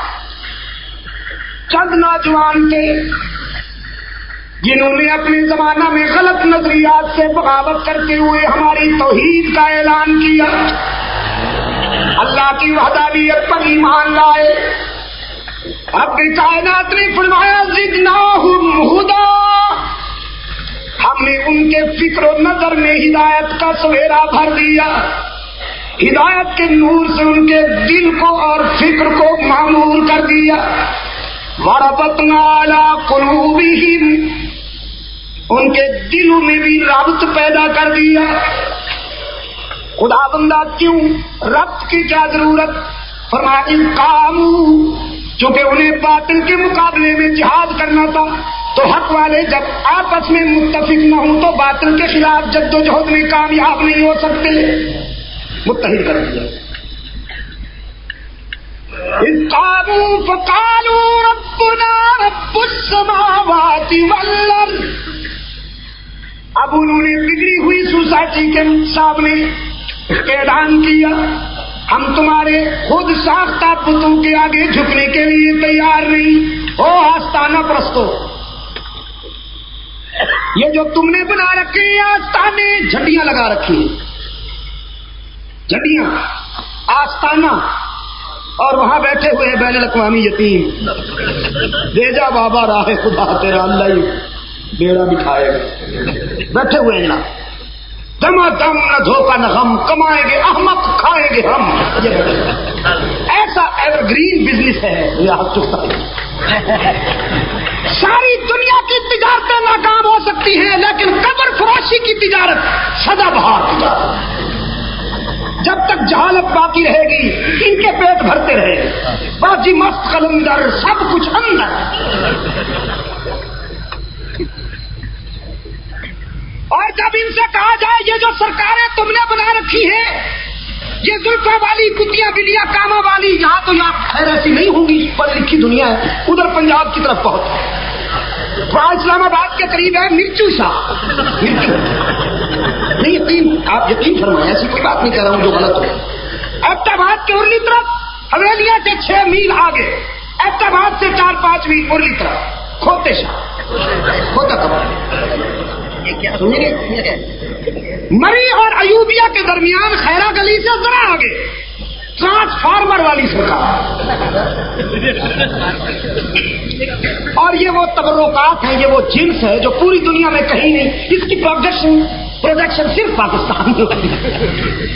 چند نوجوان تھے جنہوں نے اپنے زمانہ میں غلط نظریات سے بغاوت کرتے ہوئے ہماری توحید کا اعلان کیا، اللہ کی وحدانیت پر ایمان لائے۔ رب کائنات نے فرمایا زدناہم ھدا، ہم نے ان کے فکر و نظر میں ہدایت کا سویرا بھر دیا، ہدایت کے نور سے ان کے دل کو اور فکر کو معمور کر دیا۔ وربطنا علی قلوبہم، ان کے دلوں میں بھی ربط پیدا کر دیا۔ خدا بندہ کیوں ربط کی کیا ضرورت؟ فرمایا قاموا، چونکہ انہیں باطل کے مقابلے میں جہاد کرنا تھا، تو حق والے جب آپس میں متفق نہ ہوں تو باطل کے خلاف جدوجہد میں کامیاب نہیں ہو سکتے، متحد کر دیا۔ اذ قاموا فقالوا ربنا رب السماوات والارض، اب انہوں نے بگڑی ہوئی سوسائٹی کے سامنے اعلان کیا ہم تمہارے خود ساختہ بتوں کے آگے جھکنے کے لیے تیار نہیں، او آستانہ پرستو، یہ جو تم نے بنا رکھے ہیں آستانے، جھنڈیاں لگا رکھی ہیں، جھنڈیاں آستانہ، اور وہاں بیٹھے ہوئے ہیں بین الاقوامی یتیم، بھیجا بابا راہ خدا تیرا اللہ ہی بیڑا بٹھائے گا، بیٹھے ہوئے ہیں نا، دما دم نہ دھوکا نہ غم، کمائیں گے احمق کھائیں گے ہم، ایسا ایور گرین بزنس ہے ریاست چکتا ہے۔ ساری دنیا کی تجارتیں ناکام ہو سکتی ہیں لیکن قبر فروشی کی تجارت سدا بہار تجارت، جب تک جہالت باقی رہے گی ان کے پیٹ بھرتے رہے، باجی مست قلندر سب کچھ اندر۔ اور جب ان سے کہا جائے یہ جو سرکاریں تم نے بنا رکھی ہیں، یہ زلفوں والی کتیاں بلیاں کاما والی، یہاں تو یہاں خیر ایسی نہیں ہوں گی، پڑھ لکھی دنیا ہے، ادھر پنجاب کی طرف بہت، وہاں اسلام آباد کے قریب ہے مرچو شاہ، مرچو نہیں، یقین آپ یقین فرمائیں، ایسی کوئی بات نہیں کہہ رہا ہوں جو غلط ہو۔ ایبٹاباد کے ارلی طرف حویلیاں سے 6 میل آگے، ایبٹاباد سے 4-5 میل ارلی طرف کھوتے شاہ، کھوتا کباب، مری اور ایوبیہ کے درمیان خیرہ گلی سے ذرا آگے ٹرانسفارمر والی سرکار، اور یہ وہ تبرکات ہیں، یہ وہ جنس ہے جو پوری دنیا میں کہیں نہیں، اس کی پروڈکشن صرف پاکستان میں ہوتی ہے،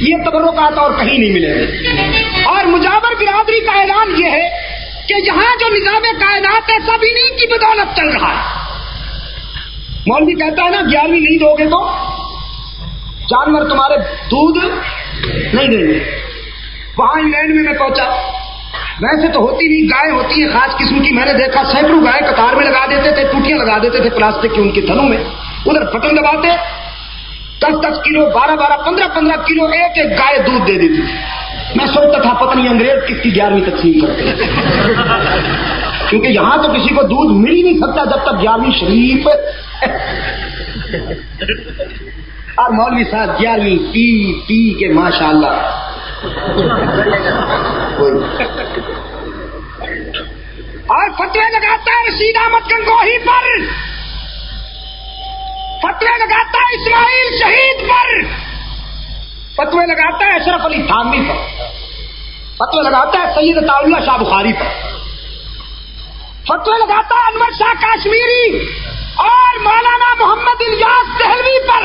یہ تبرکات اور کہیں نہیں ملے گے۔ اور مجاور برادری کا اعلان یہ ہے کہ یہاں جو نظام کائنات ہے سب انہی کی بدولت چل رہا ہے۔ مولوی کہتا ہے نا 11ویں نہیں دو گے تو جانور تمہارے دودھ نہیں دیں گے. وہاں انگلینڈ میں پہنچا. ویسے تو ہوتی نہیں، گائے ہوتی ہیں خاص قسم کی. میں نے دیکھا سینکڑوں گائے قطار میں لگا دیتے تھے، ٹوٹیاں لگا دیتے تھے پلاسٹک کی ان کے تھنوں میں. ادھر بٹن دباتے، 10-10 کلو 12-12 15-15 کلو ایک ایک گائے دودھ دے دیتی. میں سوچتا تھا پتہ نہیں انگریز کس کی 11ویں تقسیم کرتے ہیں، کیونکہ یہاں تو کسی کو دودھ مل ہی نہیں سکتا جب تک 11ویں شریف. اور مولوی صاحب 11ویں پی کے ماشاءاللہ. اور فتوے لگاتا ہے رشید احمد گنگوہی پر، فتوے لگاتا ہے اسماعیل شہید پر، فتوے لگاتا ہے اشرف علی تھانوی پر، فتوے لگاتا ہے سید عطا اللہ شاہ بخاری پر، فتوے لگاتا ہے انور شاہ کاشمیری اور مولانا محمد الیاس دہلوی پر،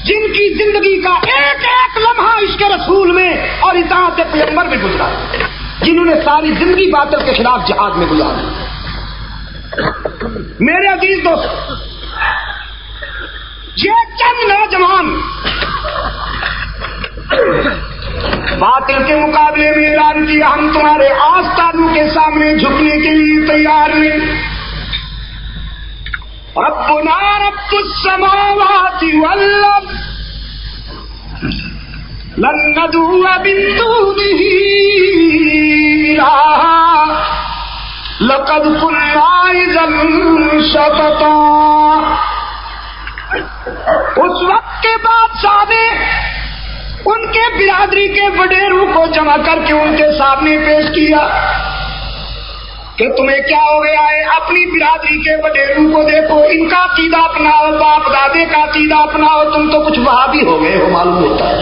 جن کی زندگی کا ایک ایک لمحہ عشق رسول میں اور اطاعت پیغمبر میں گزرا، جنہوں نے ساری زندگی باطل کے خلاف جہاد میں گزاری. میرے عزیز دوست، یہ چند نوجوان باطل کے مقابلے میں اعلان کیا ہم تمہارے آستانوں کے سامنے جھکنے کے لیے تیار نہیں. ربنا رب السماوات والارض لن ندعو من دونه الہا لقد قلنا اذا شططا. اس وقت کے بادشاہ نے ان کے برادری کے وڈیروں کو جمع کر کے ان کے سامنے پیش کیا کہ تمہیں کیا ہو گیا ہے. اپنی برادری کے وڈیروں کو دیکھو، ان کا عقیدہ اپناؤ، باپ دادے کا عقیدہ اپناؤ، تم تو کچھ وہابی ہو گئے ہو معلوم ہوتا ہے.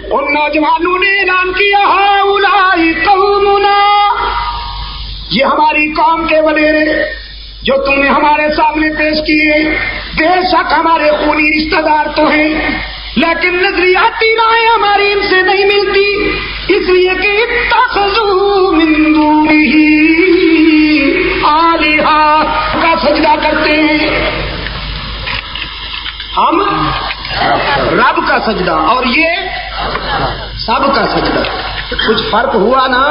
ان نوجوانوں نے اعلان کیا ہؤلاء قومنا، یہ ہماری قوم کے وڈیرے جو تم نے ہمارے سامنے پیش کیے بے شک ہمارے خونی رشتہ دار تو ہیں، لیکن نظریاتی رائے ہماری ان سے نہیں ملتی، اس لیے کہ اتخذوا من دونہ آلہہ کا سجدہ کرتے ہیں. ہم رب کا سجدہ اور یہ سب کا سجدہ، کچھ فرق ہوا نا.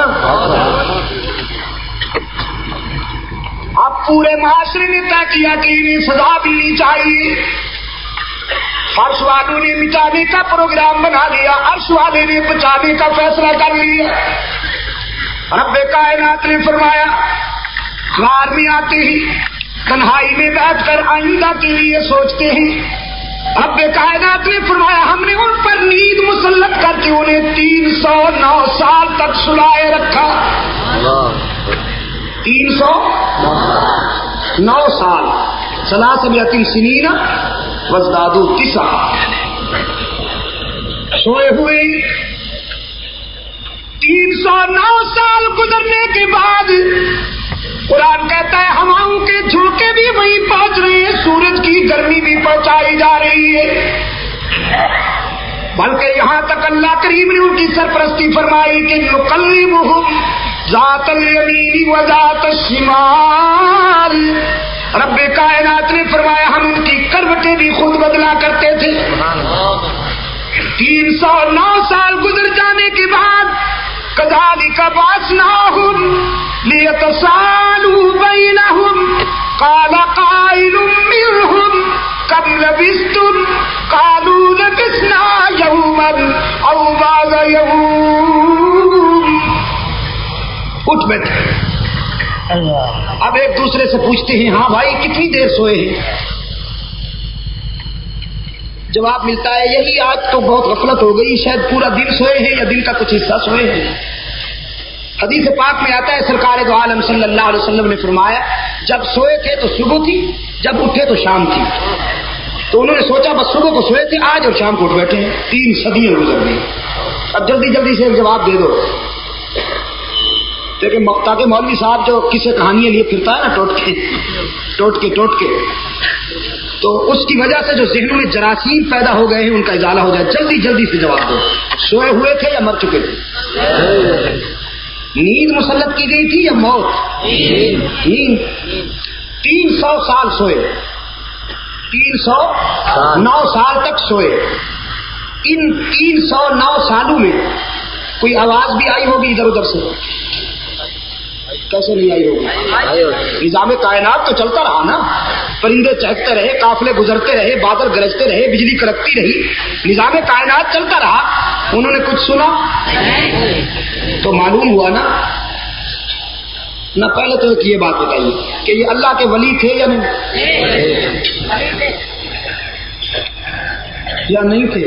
اب پورے معاشرے نے طے کیا کہ انہیں سزا ملنی چاہیے. فرش والوں نے مٹانے کا پروگرام بنا لیا، عرش والے نے بچانے کا فیصلہ کر لیا. رب کائنات نے فرمایا غار میں آتے ہی تنہائی میں بیٹھ کر آئندہ کے لیے سوچتے ہیں. رب کائنات نے فرمایا ہم نے ان پر نیند مسلط کر کے انہیں 309 سال تک سلائے رکھا. 309 سال، 3 سنین وازدادوا 9، سوئے ہوئے. 309 سال گزرنے کے بعد قرآن کہتا ہے ہواؤں کے جھونکے بھی وہیں پہنچ رہے ہیں، سورج کی گرمی بھی پہنچائی جا رہی ہے. بلکہ یہاں تک اللہ کریم نے ان کی سرپرستی فرمائی کہ نقلبہم ذات الیمین و ذات الشمال. رب کائنات نے فرمایا ہم ان کی کروٹیں بھی خود بدلا کرتے تھے. 309 سال گزر جانے کے بعد کذالک بعثناہم لیتسالوا بینہم قال قائل منہم کم لبثتم قالوا لبثنا یوما او بعض یوم. اٹھ بیٹھے. اب ایک دوسرے سے پوچھتے ہیں ہاں بھائی کتنی دیر سوئے ہیں؟ جواب ملتا ہے یہی آج تو بہت غفلت ہو گئی، شاید پورا دن سوئے ہیں یا دن کا کچھ حصہ سوئے ہیں. حدیث پاک میں آتا ہے سرکار دو عالم صلی اللہ علیہ وسلم نے فرمایا جب سوئے تھے تو صبح تھی، جب اٹھے تو شام تھی. تو انہوں نے سوچا بس صبح کو سوئے تھے، آج اور شام کو اٹھ بیٹھے ہیں، 3 صدیاں گزر گئی. اب جلدی جلدی سے ایک جواب دے دو، تاکہ مولوی صاحب جو کسی کہانیاں لیے پھرتا ہے نا ٹوٹ کے تو اس کی وجہ سے جو ذہنوں میں جراثیم پیدا ہو گئے ہیں ان کا ازالہ ہو جائے. جلدی جلدی سے جواب دو، سوئے ہوئے تھے یا مر چکے تھے؟ نیند مسلط کی گئی تھی یا موت؟ نیند. 300 سال سوئے. 309 سال تک سوئے. ان 309 سالوں میں کوئی آواز بھی آئی ہوگی ادھر ادھر سے؟ کیسے نہیں آئی ہوگی؟ نظام کائنات تو چلتا رہا نا. پرندے چہکتے رہے، قافلے گزرتے رہے، بادل گرجتے رہے، بجلی کڑکتی رہی، نظام کائنات چلتا رہا. انہوں نے کچھ سنا تو معلوم ہوا نا. نہ پہلے تو ایک یہ بات بتائیے کہ یہ اللہ کے ولی تھے یا نہیں تھے؟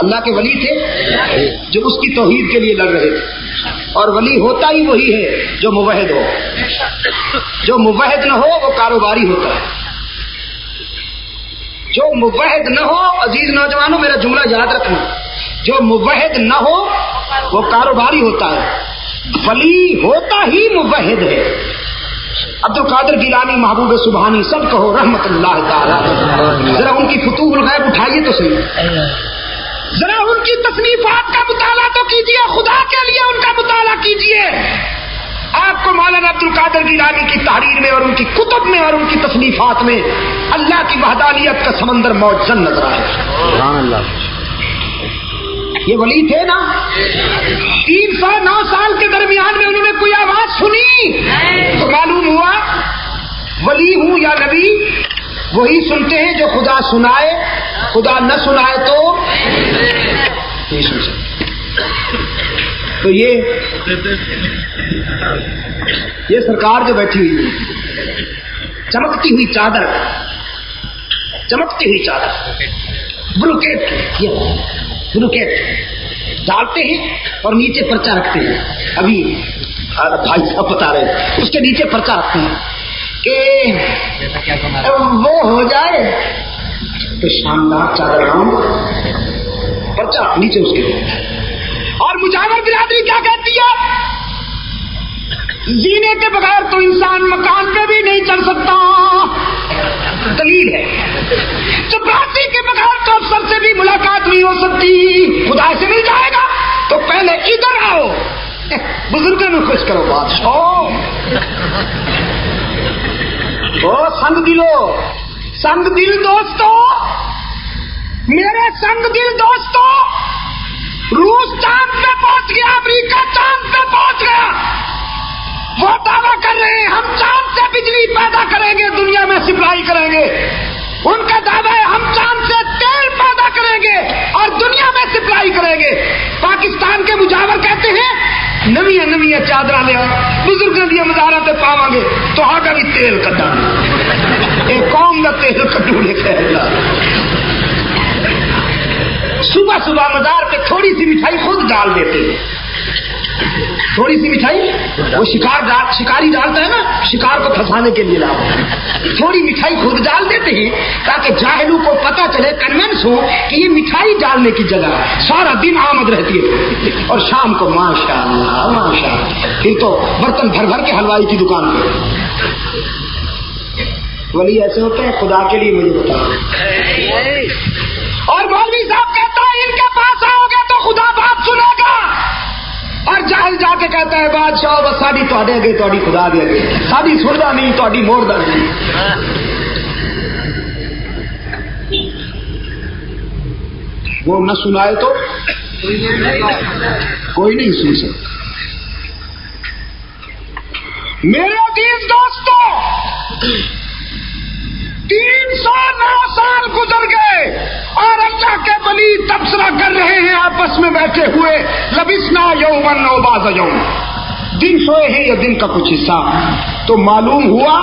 اللہ کے ولی تھے جو اس کی توحید کے لیے لڑ رہے تھے. اور ولی ہوتا ہی وہی ہے جو موحد ہو. جو موحد نہ ہو وہ کاروباری ہوتا ہے. جو موحد نہ ہو، عزیز نوجوانوں میرا جملہ یاد رکھنا، جو موحد نہ ہو وہ کاروباری ہوتا ہے. ولی ہوتا ہی موحد ہے. عبد القادر گیلانی، محبوب سبحانی، سب کہو رحمت اللہ تعالی. ذرا ان کی فتوح الغیب اٹھائیے تو صحیح. ذرا ان کی تصنیفات کا مطالعہ تو کیجیے، خدا کے لیے ان کا مطالعہ کیجیے. آپ کو مولانا عبد القادر گیلانی کی تحریر میں اور ان کی کتب میں اور ان کی تصنیفات میں اللہ کی وحدانیت کا سمندر موجزن نظر آئے. سبحان اللہ. یہ ولی تھے نا. 309 سال کے درمیان میں انہوں نے کوئی آواز سنی تو معلوم ہوا ولی ہوں یا نبی وہی سنتے ہیں جو خدا سنائے. خدا نہ سنائے تو نہیں سن سکتے. تو یہ سرکار جو بیٹھی ہوئی ہے، چمکتی ہوئی چادر، چمکتی ہوئی چادر، بروکیٹ ڈالتے ہیں اور نیچے پرچہ رکھتے ہیں. ابھی بھائی صاحب بتا رہے ہیں اس کے نیچے پرچہ رکھتے ہیں کہ وہ ہو جائے تو شاندار چادر لاؤں، پرچہ نیچے اس کے. اور مجاور برادری کیا کہتی ہے؟ زینے کے بغیر تو انسان مکان پہ بھی نہیں چڑھ سکتا. دلیل ہے. چپراسی کے بغیر تو افسر سے بھی ملاقات نہیں ہو سکتی. خدا سے مل جائے گا تو پہلے ادھر آؤ. بزرگوں میں خوش کرو بادشاہ. او سنگ دلو، سنگ دل دوستو، میرے سنگ دل دوستو، روس چاند پہ پہنچ گیا، امریکہ چاند پہ پہنچ گیا. وہ دعویٰ کر رہے ہیں ہم چاند سے بجلی پیدا کریں گے، دنیا میں سپلائی کریں گے. ان کا دعویٰ ہے ہم چاند سے تیل پیدا کریں گے اور دنیا میں سپلائی کریں گے. پاکستان کے مجاور کہتے ہیں نویاں چادر لیا بزرگوں دیا مزارہ تے پاواں گے تو آگا بھی تیل کٹا. ایک قوم کا تیل کٹو لے کے صبح صبح مزار پہ تھوڑی سی مٹھائی خود ڈال دیتے ہیں. تھوڑی سی مٹھائی وہ شکاری ڈالتا ہے نا، شکار کو پھنسانے کے لیے لاؤ. تھوڑی مٹھائی خود ڈال دیتے ہیں تاکہ جاہلوں کو پتہ چلے، کنونس ہو کہ یہ مٹھائی ڈالنے کی جگہ سارا دن آمد رہتی ہے. اور شام کو ماشاء اللہ پھر تو برتن بھر بھر کے حلوائی کی دکان پہ. ولی ایسے ہوتے ہیں. خدا کے لیے مجھے بتاؤ. اور مولوی صاحب کہتا ہے ان کے پاس آؤ گے تو خدا بات سنے گا. اور جاہل جا کے کہتا ہے بادشاہ بس ساری تواڈے اگے تواڈی خدا دے اگے ساری سندا نہیں تواڈی موڑدا نہیں. وہ نہ سنائے تو کوئی نہیں سن سکتا. میرے عزیز دوستو 309 سال گزر گئے اور اللہ کے ولی تبصرہ کر رہے ہیں آپس میں بیٹھے ہوئے. لبسنا یومن و بعض یوم، دن سوئے ہیں یا دن کا کچھ حصہ. تو معلوم ہوا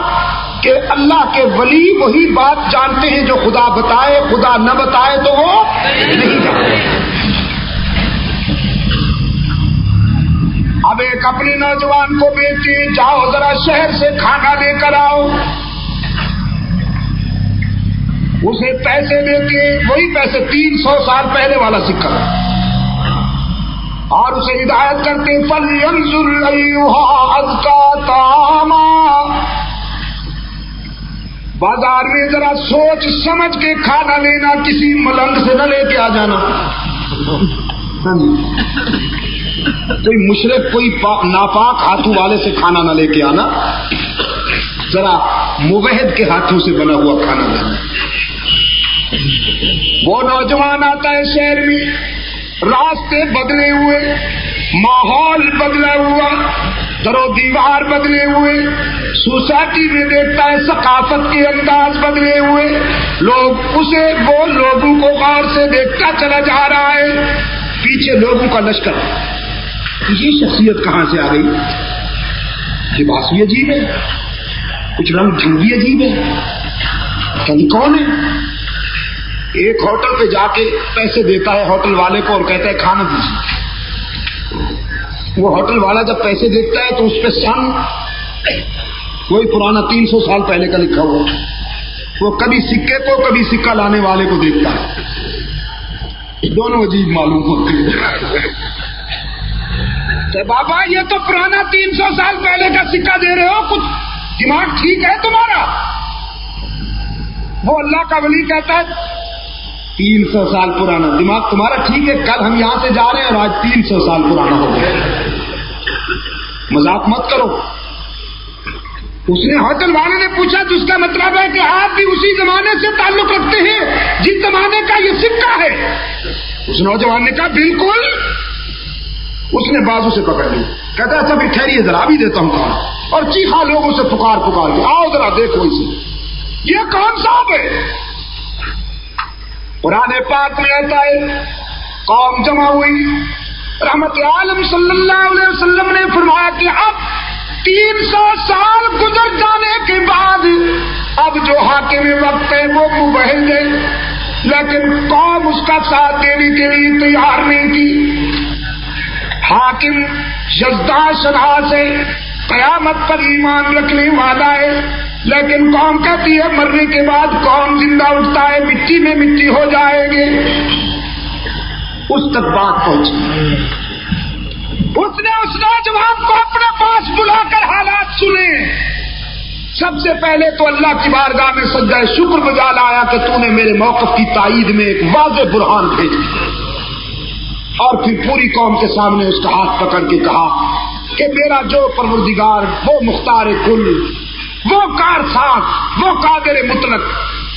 کہ اللہ کے ولی وہی بات جانتے ہیں جو خدا بتائے. خدا نہ بتائے تو وہ نہیں جانتے. اب ایک اپنے نوجوان کو بیٹے جاؤ ذرا شہر سے کھانا لے کر آؤ. اسے پیسے دیتے، وہی پیسے 300 سال پہلے والا سکہ، اور اسے ہدایت کرتے فَلْيَنْظُرْ أَيُّهَا أَزْكَىٰ طَعَامًا. بازار میں ذرا سوچ سمجھ کے کھانا لینا، کسی ملنگ سے نہ لے کے آ جانا. کوئی مشرک کوئی ناپاک ہاتھوں والے سے کھانا نہ لے کے آنا. ذرا موحد کے ہاتھوں سے بنا ہوا کھانا لانا. وہ نوجوان آتا ہے شہر میں، راستے بدلے ہوئے، ماحول بدلا ہوا، در و دیوار بدلے ہوئے، سوسائٹی میں دیکھتا ہے ثقافت کے انداز بدلے ہوئے، لوگ اسے وہ لوگوں کو غور سے دیکھتا چلا جا رہا ہے، پیچھے لوگوں کا لشکر. یہ شخصیت کہاں سے آ گئی؟ لباس بھی عجیب ہے، کچھ رنگ ڈھنگ بھی عجیب ہے، یعنی کون ہے؟ ایک ہوٹل پہ جا کے پیسے دیتا ہے ہوٹل والے کو اور کہتا ہے کھانا دیجیے. وہ ہوٹل والا جب پیسے دیتا ہے تو اس پہ سن وہی پرانا 300 سال پہلے کا لکھا ہوا، وہ کبھی سکے کو کبھی سکہ لانے والے کو دیکھتا ہے، دونوں عجیب معلوم ہوتے ہیں. بابا یہ تو پرانا 300 سال پہلے کا سکہ دے رہے ہو، کچھ دماغ ٹھیک ہے تمہارا؟ وہ اللہ کا ولی کہتا ہے 300 سال پرانا دماغ تمہارا ٹھیک ہے، کل ہم یہاں سے جا رہے ہیں اور آج 300 سال پرانا ہو گیا. مذاق مت کرو. اس نے ہوٹل والے نے پوچھا تو اس کا مطلب ہے کہ آپ بھی اسی زمانے سے تعلق رکھتے ہیں جس زمانے کا یہ سکہ ہے؟ اس نوجوان نے کہا بالکل. اس نے بازو سے پکڑ لی، کہتا ہے سب ٹھہریے ذرا بھی دیتا ہوں کھانا، اور چیخا لوگوں سے پکار کے آؤ ذرا دیکھو اسے، یہ کون صاحب ہے؟ قرآن پاک میں آتا ہے قوم جمع ہوئی، رحمت عالم صلی اللہ علیہ وسلم نے فرمایا کہ اب 300 سال گزر جانے کے بعد اب جو حاکم وقت ہے وہ مبہل ہے، لیکن قوم اس کا ساتھ دینے کے لیے تیار نہیں تھی. حاکم یزدہ شرح سے قیامت پر ایمان رکھنے والا ہے، لیکن قوم کہتی ہے مرنے کے بعد قوم زندہ اٹھتا ہے، مٹی میں مٹی ہو جائیں گے. اس تک بات پہنچی. اس نے اس نوجوان کو اپنے پاس بلا کر حالات سنے. سب سے پہلے تو اللہ کی بارگاہ میں سجدہ شکر بجا لایا کہ تو نے میرے موقف کی تائید میں ایک واضح برہان بھیج دیا، اور پھر پوری قوم کے سامنے اس کا ہاتھ پکڑ کے کہا کہ میرا جو پروردگار، وہ مختار کل، وہ کارساز، وہ قادر مطلق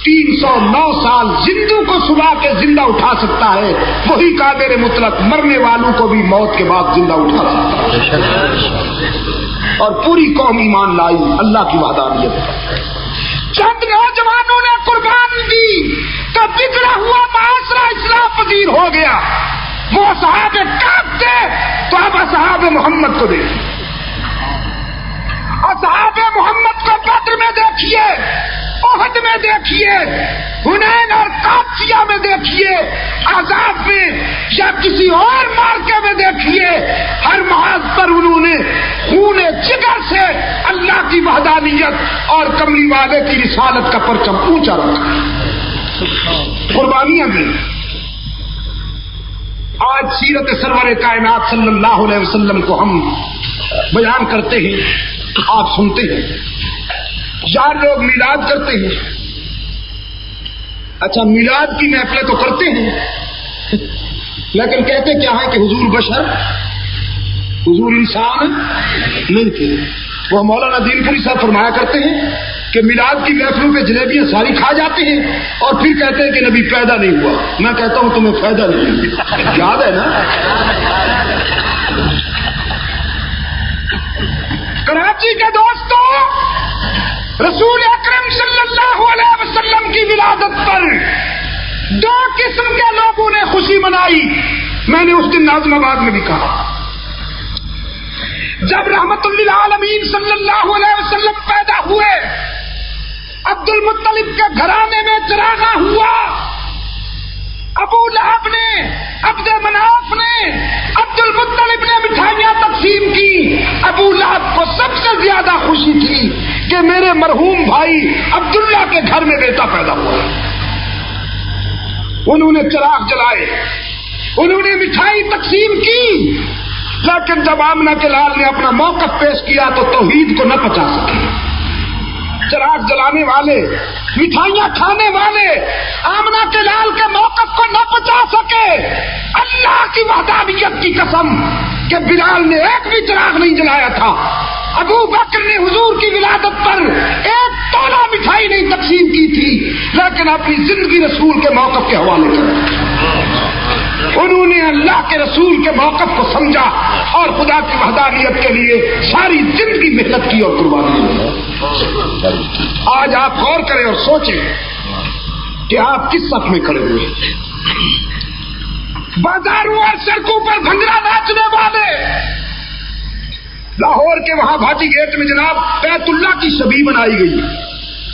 309 سال زندوں کو صبح کے زندہ اٹھا سکتا ہے، وہی قادر مطلق مرنے والوں کو بھی موت کے بعد زندہ اٹھا سکتا ہے. اور پوری قوم ایمان لائی اللہ کی وحدانیت پر. چند نوجوانوں نے قربان دی تو بگڑا ہوا معاشرہ اصلاح پذیر ہو گیا. وہ اصحاب کہف تھے تو اب اصحاب محمد کو دیکھیے، اصحاب محمد کو بدر میں دیکھیے، احد میں دیکھیے، حنین اور قادسیہ میں دیکھیے، عذاب میں یا کسی اور مارکے میں دیکھیے، ہر محاذ پر انہوں نے خون جگر سے اللہ کی وحدانیت اور کملی والے کی رسالت کا پرچم اونچا رکھا، قربانیاں دی. آج سیرت سرور کائنات صلی اللہ علیہ وسلم کو ہم بیان کرتے ہیں، آپ سنتے ہیں. یار لوگ میلاد کرتے ہیں، اچھا میلاد کی محفلیں تو کرتے ہیں، لیکن کہتے کیا ہے کہ حضور بشر، حضور انسان نہیں تھے. وہ مولانا دین پوری صاحب فرمایا کرتے ہیں کہ میلاد کی محفلوں پہ جلیبیاں ساری کھا جاتے ہیں اور پھر کہتے ہیں کہ نبی پیدا نہیں ہوا. میں کہتا ہوں تمہیں فائدہ نہیں، یاد ہے نا؟ کراچی کے دوستوں، رسول اکرم صلی اللہ علیہ وسلم کی ولادت پر 2 قسم کے لوگوں نے خوشی منائی. میں نے اس دن ناظم آباد میں بھی کہا، جب رحمت للعالمین صلی اللہ علیہ وسلم پیدا ہوئے، عبد المطلب کے گھرانے میں چراغاں ہوا. ابو لہب نے، عبد مناف نے، عبد المطلب نے مٹھائیاں تقسیم کی. ابو لہب کو سب سے زیادہ خوشی تھی کہ میرے مرحوم بھائی عبداللہ کے گھر میں بیٹا پیدا ہوا. انہوں نے چراغ جلائے، انہوں نے مٹھائی تقسیم کی، لیکن جب آمنہ کے لال نے اپنا موقف پیش کیا تو توحید کو نہ پچا سکے. چراغ جلانے والے، مٹھائیاں کھانے والے آمنہ کے لال کے موقف کو نہ پچا سکے. اللہ کی وحدانیت کی قسم کہ بلال نے ایک بھی چراغ نہیں جلایا تھا، ابو بکر نے حضور کی ولادت پر ایک تولا مٹھائی نہیں تقسیم کی تھی، لیکن اپنی زندگی رسول کے موقف کے حوالے کر دی۔ انہوں نے اللہ کے رسول کے موقف کو سمجھا اور خدا کی وحدانیت کے لیے ساری زندگی محنت کی اور قربانی دی۔ آج آپ غور کریں اور سوچیں کہ آپ کس صف میں کھڑے ہوئے؟ بازاروں اور سڑکوں پر بھنگڑا ناچنے والے، لاہور کے وہاں بھاٹی گیٹ میں جناب بیت اللہ کی شبیہ بنائی گئی،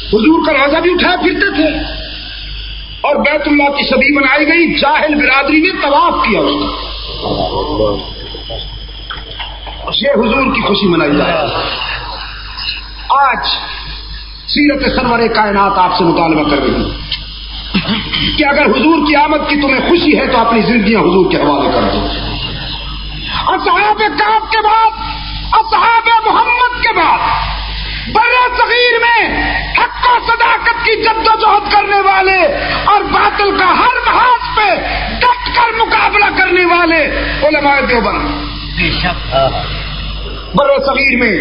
حضور کا روزہ بھی اٹھائے پھرتے تھے اور بیت اللہ کی شبیہ بنائی گئی، جاہل برادری نے طواف کیا اس کا، یہ حضور کی خوشی منائی جائے۔ آج سیرت سرور کائنات آپ سے مطالبہ کر رہی ہے کہ اگر حضور کی آمد کی تمہیں خوشی ہے تو اپنی زندگیاں حضور کے حوالے کر دو۔ اصحاب کہف کے بعد، اصحاب محمد کے بعد بر صغیر میں حق و صداقت کی جدوجہد کرنے والے اور باطل کا ہر محاذ پہ ڈٹ کر مقابلہ کرنے والے علماء دیوبند۔ بر صغیر میں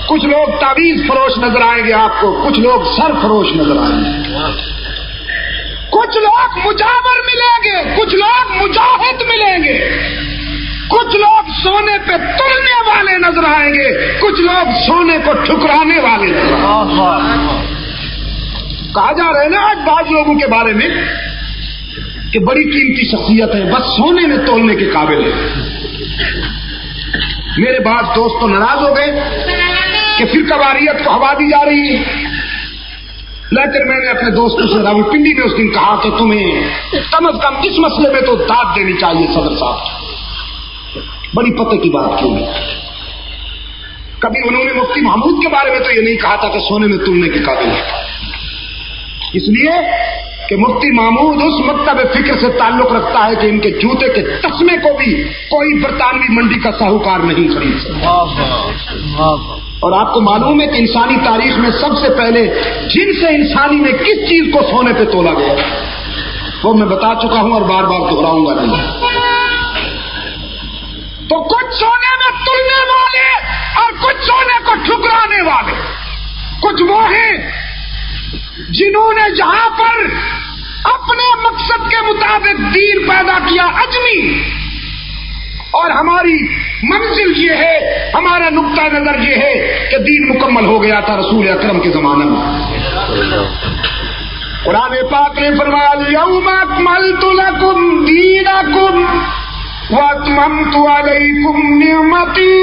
کچھ لوگ تعویذ فروش نظر آئیں گے آپ کو، کچھ لوگ سر فروش نظر آئیں گے، کچھ لوگ مجاور ملیں گے، کچھ لوگ مجاہد ملیں گے، کچھ لوگ سونے پہ تلنے والے نظر آئیں گے، کچھ لوگ سونے کو ٹھکرانے والے نظر آئیں گے۔ کہا جا رہا ہے نا آج بعض لوگوں کے بارے میں کہ بڑی قیمتی شخصیت ہے، بس سونے میں تولنے کے قابل ہے۔ میرے بعض دوست تو ناراض ہو گئے کہ فرقہ واریت کو ہوا دی جا رہی ہے، لیکن میں نے اپنے دوستوں سے راوی پنڈی میں اس دن کہا کہ تمہیں کم از کم اس مسئلے میں تو داد دینی چاہیے صدر صاحب، بڑی پتہ کی بات کیوں ہے۔ کبھی انہوں نے مفتی محمود کے بارے میں تو یہ نہیں کہا تھا کہ سونے میں تلنے کے قابل ہے، اس لیے کہ مفتی محمود اس مکتب فکر سے تعلق رکھتا ہے کہ ان کے جوتے کے تسمے کو بھی کوئی برطانوی منڈی کا ساہوکار نہیں خرید سکتا۔ اور آپ کو معلوم ہے کہ انسانی تاریخ میں سب سے پہلے جن سے انسانی میں کس چیز کو سونے پہ تولا گیا وہ میں بتا چکا ہوں اور بار بار دہراؤں گا نہیں۔ تو کچھ سونے میں تلنے والے اور کچھ سونے کو ٹھکرانے والے، کچھ وہ ہیں جنہوں نے جہاں پر اپنے مقصد کے مطابق دین پیدا کیا اجمی، اور ہماری منزل یہ ہے، ہمارا نقطہ نظر یہ ہے کہ دین مکمل ہو گیا تھا رسول اکرم کے زمانے میں۔ قرآن پاک نے فرمایا الیوم اکملت لکم دینکم واتممت علیکم نعمتی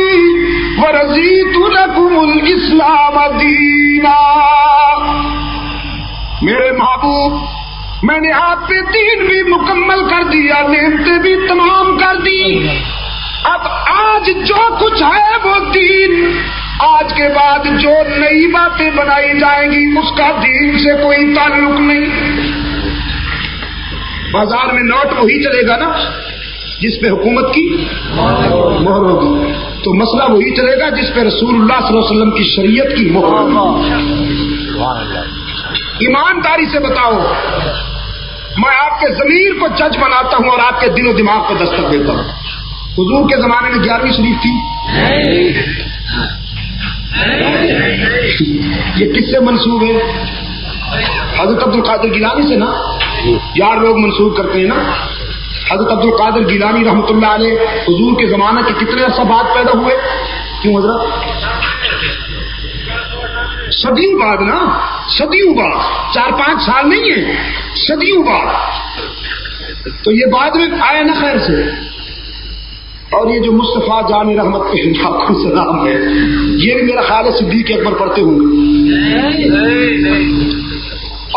ورضیت لکم الاسلام دینا۔ میرے محبوب، میں نے آپ پہ دین بھی مکمل کر دیا، نعمتیں بھی تمام کر دی، اب آج جو کچھ ہے وہ دین، آج کے بعد جو نئی باتیں بنائی جائیں گی اس کا دین سے کوئی تعلق نہیں۔ بازار میں نوٹ وہی چلے گا نا جس پہ حکومت کی مہر ہوگی، تو مسئلہ وہی چلے گا جس پہ رسول اللہ صلی اللہ علیہ وسلم کی شریعت کی مہر ہوگی۔ ایمانداری سے بتاؤ، میں آپ کے ضمیر کو جج بناتا ہوں اور آپ کے دل و دماغ کو دستک دیتا ہوں، حضور کے زمانے میں 11ویں شریف تھی؟ یہ کس سے منسوب ہے؟ حضرت عبد القادر گیلانی سے نا، یار لوگ منسوب کرتے ہیں نا۔ حضرت عبد القادر گیلانی رحمۃ اللہ علیہ حضور کے زمانے کے کتنے عرصہ بعد پیدا ہوئے؟ کیوں حضرت؟ صدیوں بعد نا، صدیوں بعد، 4-5 سال نہیں ہے، صدیوں بعد۔ تو یہ بعد میں آیا نا خیر سے۔ اور یہ جو مصطفیٰ جان رحمت کے لاکھوں سلام ہے، یہ بھی میرا خیال ہے صدیق اکبر پڑھتے ہوں گے۔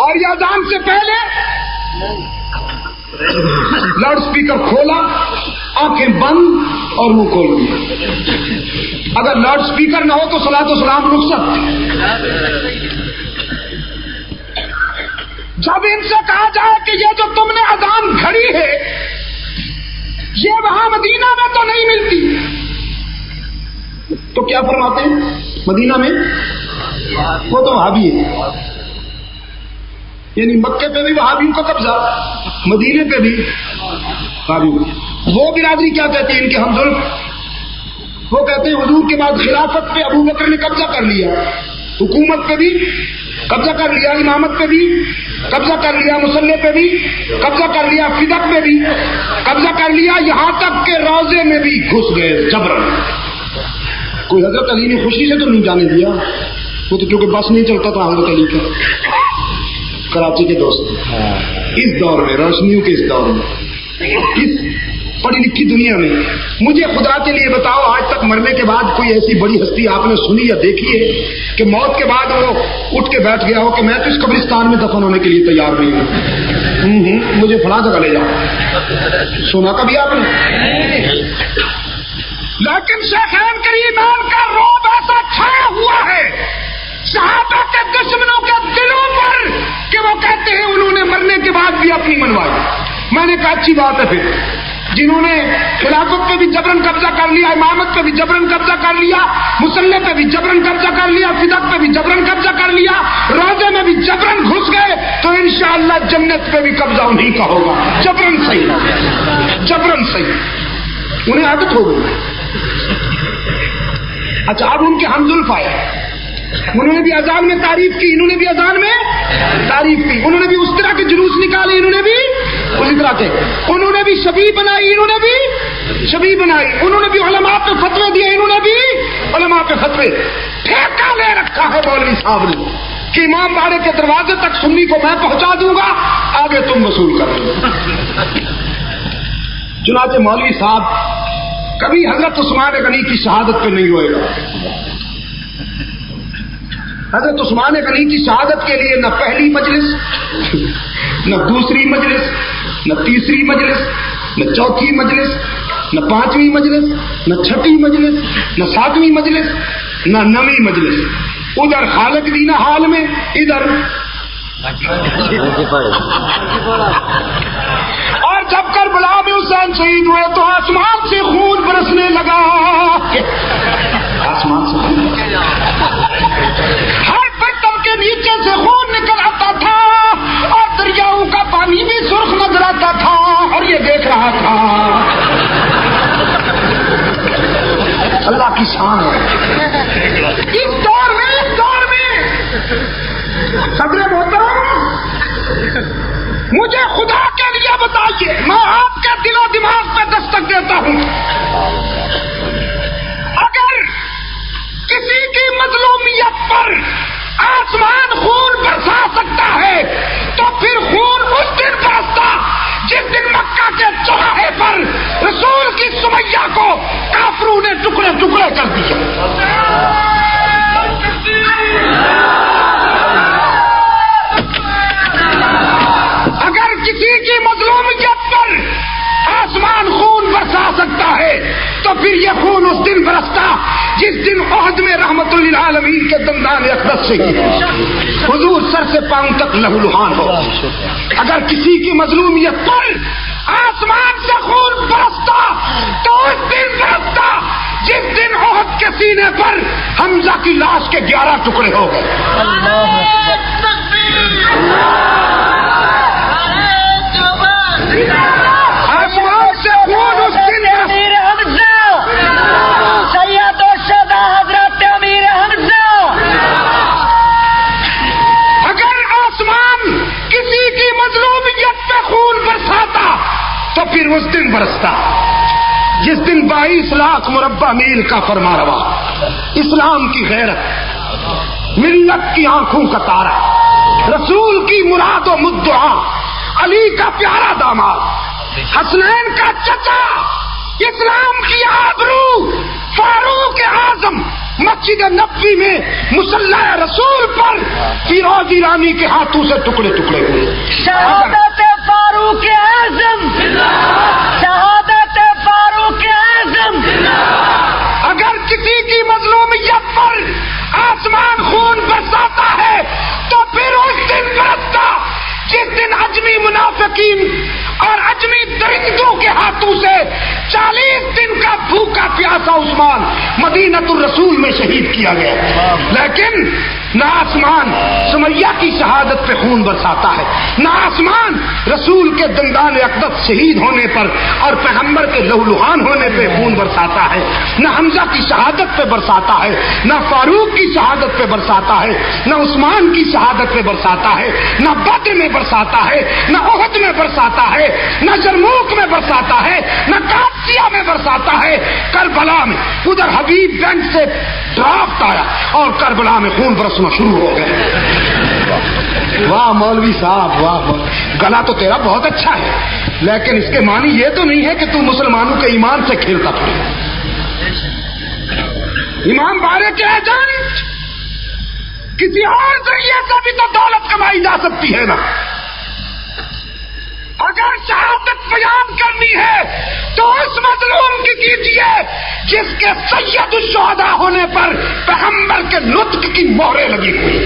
اور یہ اذان سے پہلے لاؤڈ اسپیکر کھولا، آنکھیں بند اور منہ کھول دیا۔ اگر لاؤڈ اسپیکر نہ ہو تو صلاۃ و سلام رخصت۔ جب ان سے کہا جائے کہ یہ جو تم نے اذان گھڑی ہے یہ وہاں مدینہ میں تو نہیں ملتی، تو کیا فرماتے ہیں؟ مدینہ میں وہ تو وہابی ہے، یعنی مکے پہ بھی وہابیوں کا قبضہ، مدینے پہ بھی وہابیوں۔ وہ برادری کیا کہتے ہیں ان کے ہمزلف؟ وہ کہتے ہیں حضور کے بعد خلافت پہ ابو بکر نے قبضہ کر لیا، حکومت پہ بھی قبضہ کر لیا، امامت پہ بھی قبضہ کر لیا، مسلح پہ بھی قبضہ کر لیا، فدق پہ بھی قبضہ کر لیا، یہاں تک کہ روضے میں بھی گھس گئے جبرن۔ کوئی حضرت علی نے خوشی سے تو نہیں جانے دیا، وہ تو کیونکہ بس نہیں چلتا تھا حضرت علی کا، کراچی کے دوست۔ اس دور میں، روشنیوں کے اس دور میں، اس پڑھی لکھی دنیا میں، مجھے خدا کے لیے بتاؤ، آج تک مرنے کے بعد کوئی ایسی بڑی ہستی آپ نے سنی یا دیکھی ہے کہ موت کے بعد وہ اٹھ کے بیٹھ گیا ہو کہ میں تو اس قبرستان میں دفن ہونے کے لیے تیار نہیں ہوں، مجھے فلاں جگہ لے جاؤ؟ سنا کبھی آپ نے؟ لیکن شیخین کریمان کا رعب ایسا چھایا ہوا ہے صحابہ کے دشمنوں کے دلوں پر کہ وہ کہتے ہیں انہوں نے مرنے کے بعد بھی اپنی منوائی۔ میں نے کہا اچھی بات ہے، پھر جنہوں نے خلافت پہ بھی جبرن قبضہ کر لیا، امامت پہ بھی جبرن قبضہ کر لیا، مسلح پہ بھی جبرن قبضہ کر لیا، فدق پہ بھی جبرن قبضہ کر لیا، روضے میں بھی جبرن گھس گئے، تو انشاءاللہ جنت پہ بھی قبضہ انہیں کا ہوگا، جبرن صحیح، جبرن صحیح، انہیں عادت ہو گئی۔ اچھا، اب ان کے ہم زلف آئے، انہوں نے بھی اذان میں تعریف کی، انہوں نے بھی اذان میں تعریف کی، انہوں نے بھی اس طرح کے جلوس نکالے، انہوں نے بھی اسی طرح کے، انہوں نے بھی شبیہ بنائی، انہوں نے بھی شبیہ بنائی، انہوں نے بھی علماء پہ فتوے دیے، انہوں نے بھی علماء پہ فتوے۔ ٹھیکہ لے رکھا ہے مولوی صاحب نے کہ امام باڑے کے دروازے تک سنی کو میں پہنچا دوں گا، آگے تم وصول کر لو۔ چنانچہ مولوی صاحب کبھی حضرت عثمان غنی کی شہادت پہ نہیں روئے گا۔ حضرت عثمان غنی کی شہادت کے لیے نہ پہلی مجلس، نہ دوسری مجلس، نہ تیسری مجلس، نہ چوتھی مجلس، نہ پانچویں مجلس، نہ چھٹی مجلس، نہ ساتویں مجلس، نہ نویں مجلس، ادھر خالق دینا حال میں، ادھر اور جب کربلا میں حسین شہید ہوئے تو آسمان سے خون برسنے لگا، آسمان سے خون، ہر برتن کے نیچے سے خون نکل آتا تھا اور دریاؤں کا پانی بھی سرخ نظر آتا تھا، اور یہ دیکھ رہا تھا۔ اللہ کی شان ہے۔ اس دور میں صدر محترم، مجھے خدا کے لیے بتائیے، میں آپ کے دل و دماغ پہ دستک دیتا ہوں، اگر کسی کی مظلومیت پر آسمان خون برسا سکتا ہے تو پھر خون اس دن برستا جس دن مکہ کے چوراہے پر رسول کی سمیہ کو کافروں نے ٹکڑے ٹکڑے کر دیا۔ اگر کسی کی مظلومیت پر آسمان خون برسا سکتا ہے تو پھر یہ خون اس دن برستا جس دن احد میں رحمت للعالمین کے دندان اقدس سے حضور سر سے پاؤں تک لہو لہان ہو۔ اگر کسی کی مظلومیت پر آسمان سے خون برستا تو اس دن برستا جس دن احد کے سینے پر حمزہ کی لاش کے 11 ٹکڑے ہو گئے۔ آسمان سے خون اس دن امیر حمزہ، سید الشہداء حضرت امیر حمزہ۔ اگر آسمان کسی کی مظلومیت پہ خون برساتا تو پھر اس دن برستا جس دن 22 لاکھ مربع میل کا فرما روا، اسلام کی غیرت، ملت کی آنکھوں کا تارا، رسول کی مراد و مدعا، علی کا پیارا داماد، حسنین کا چچا، اسلام کی آبرو، فاروق اعظم، مسجد نبوی میں مصلی رسول پر فیروز ایرانی کے ہاتھوں سے ٹکڑے ٹکڑے ہوئے۔ شہادت فاروق اعظم، شہادت فاروق اعظم۔ اگر کسی کی مظلومیت پر آسمان خون برساتا ہے تو پھر اس دن برستا جس دن اجمی منافقین اور اجمی درندوں کے ہاتھوں سے 40 دن کا بھوکا پیاسا عثمان مدینۃ الرسول میں شہید کیا گیا، لیکن نہ آسمان سمیہ کی شہادت پہ خون برساتا ہے، نہ آسمان رسول کے دندان اقدس شہید ہونے پر اور پیغمبر کے لہولہان ہونے پہ خون برساتا ہے، نہ حمزہ کی شہادت پہ برساتا ہے، نہ فاروق کی شہادت پہ برساتا ہے، نہ عثمان کی شہادت پہ برساتا ہے، نہ بدر میں برساتا ہے، نہ احد میں برساتا ہے، نہ جرموک میں برساتا ہے، نہ قادسیہ میں برساتا ہے، کربلا میں ادھر حبیب گنج سے ڈرافٹ آیا اور کربلا میں خون برسنا شروع ہو گئے۔ واہ مولوی صاحب واہ، گلا تو تیرا بہت اچھا ہے، لیکن اس کے معنی یہ تو نہیں ہے کہ تو مسلمانوں کے ایمان سے کھیلتا تھا۔ امام بارے کے ایجنٹ کسی اور ذریعے سے بھی تو دولت کمائی جا سکتی ہے نا۔ اگر شہادت بیان کرنی ہے تو اس مظلوم کی کیجیے جس کے سید الشہداء ہونے پر پیغمبر کے نطق کی مہریں لگی ہوئی۔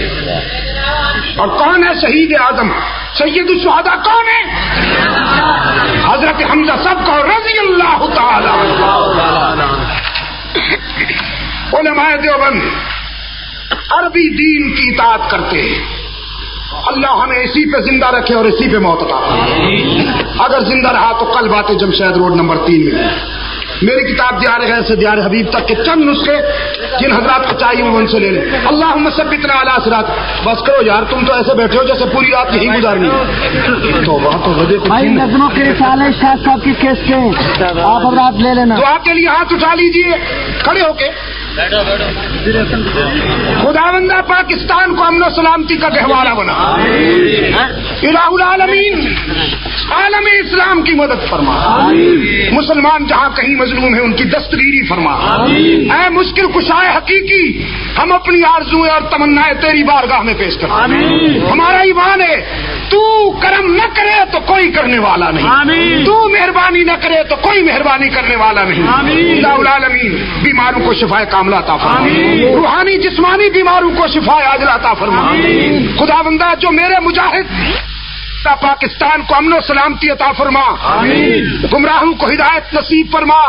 اور کون ہے شہید اعظم؟ سید الشہداء کون ہے؟ حضرت حمزہ سب کو رضی اللہ تعالی عنہ۔ علماء دیوبند عربی دین کی اطاعت کرتے ہیں، اللہ ہمیں اسی پہ زندہ رکھے اور اسی پہ موت عطا فرمائے۔ اگر زندہ رہا تو کل باتیں جمشید روڈ نمبر 3 میں۔ میری کتاب دیار غیر سے دیار حبیب تک کے چند نسخے جن حضرات کو چاہیے وہ ان سے لے لیں۔ اللہم ثبتنا علی صراط۔ بس کرو یار، تم تو ایسے بیٹھے ہو جیسے پوری رات یہی گزارنی ہے۔ تو وہاں تو وجہ بھائی نظموں کے رسالے شاہ صاحب کی کیس کے آپ حضرات لے لینا۔ دعا کے لیے ہاتھ اٹھا لیجئے کھڑے ہو کے۔ خداوندہ پاکستان کو امن و سلامتی کا گہوارہ بنا۔ الہ العالمین عالم اسلام کی مدد فرما۔ مسلمان جہاں کہیں مظلوم ہیں ان کی دستگیری فرما۔ اے مشکل کشائے حقیقی، ہم اپنی آرزویں اور تمنائیں تیری بارگاہ میں پیش کرتے ہیں۔ ہمارا ایمان ہے تو کرم نہ کرے تو کوئی کرنے والا نہیں، تو مہربانی نہ کرے تو کوئی مہربانی کرنے والا نہیں۔ الہ العالمین بیماروں کو شفا کاملہ عطا فرما، روحانی جسمانی بیماروں کو شفا عاجلہ عطا فرما۔ خداوندہ جو میرے مجاہد پاکستان کو امن و سلامتی عطا فرما، گمراہوں کو ہدایت نصیب فرما،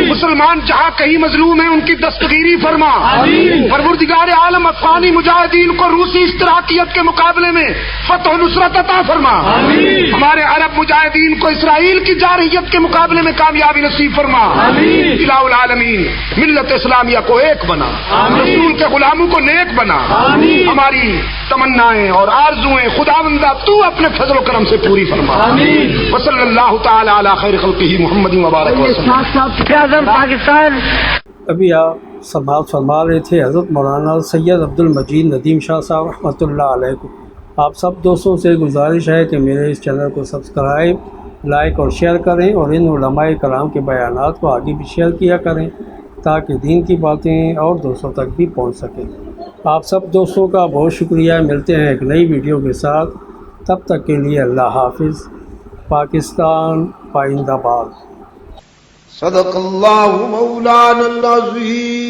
مسلمان جہاں کہیں مظلوم ہیں ان کی دستگیری فرما، پروردگار عالم افغانی مجاہدین کو روسی اشتراکیت کے مقابلے میں فتح و نصرت عطا فرما، ہمارے عرب مجاہدین کو اسرائیل کی جارحیت کے مقابلے میں کامیابی نصیب فرما۔ الہ العالمین ملت اسلامیہ کو ایک بنا، رسول کے غلاموں کو نیک بنا، ہماری تمنائیں اور آرزویں خداوندہ تو اپنے فضل و کرم سے پوری فرما۔ وصلی اللہ تعالی علی خیر خلقہ محمد وبارک وسلم۔ پاکستان ابھی آپ سماعت فرما رہے تھے حضرت مولانا سید عبد المجید ندیم شاہ صاحب رحمۃ اللہ علیہ کو۔ آپ سب دوستوں سے گزارش ہے کہ میرے اس چینل کو سبسکرائب، لائک اور شیئر کریں، اور ان علماء کرام کے بیانات کو آگے بھی شیئر کیا کریں تاکہ دین کی باتیں اور دوستوں تک بھی پہنچ سکیں۔ آپ سب دوستوں کا بہت شکریہ۔ ملتے ہیں ایک نئی ویڈیو کے ساتھ، تب تک کے لیے اللہ حافظ۔ پاکستان پائندہ باد۔ صدق اللہ مولانا العظیم۔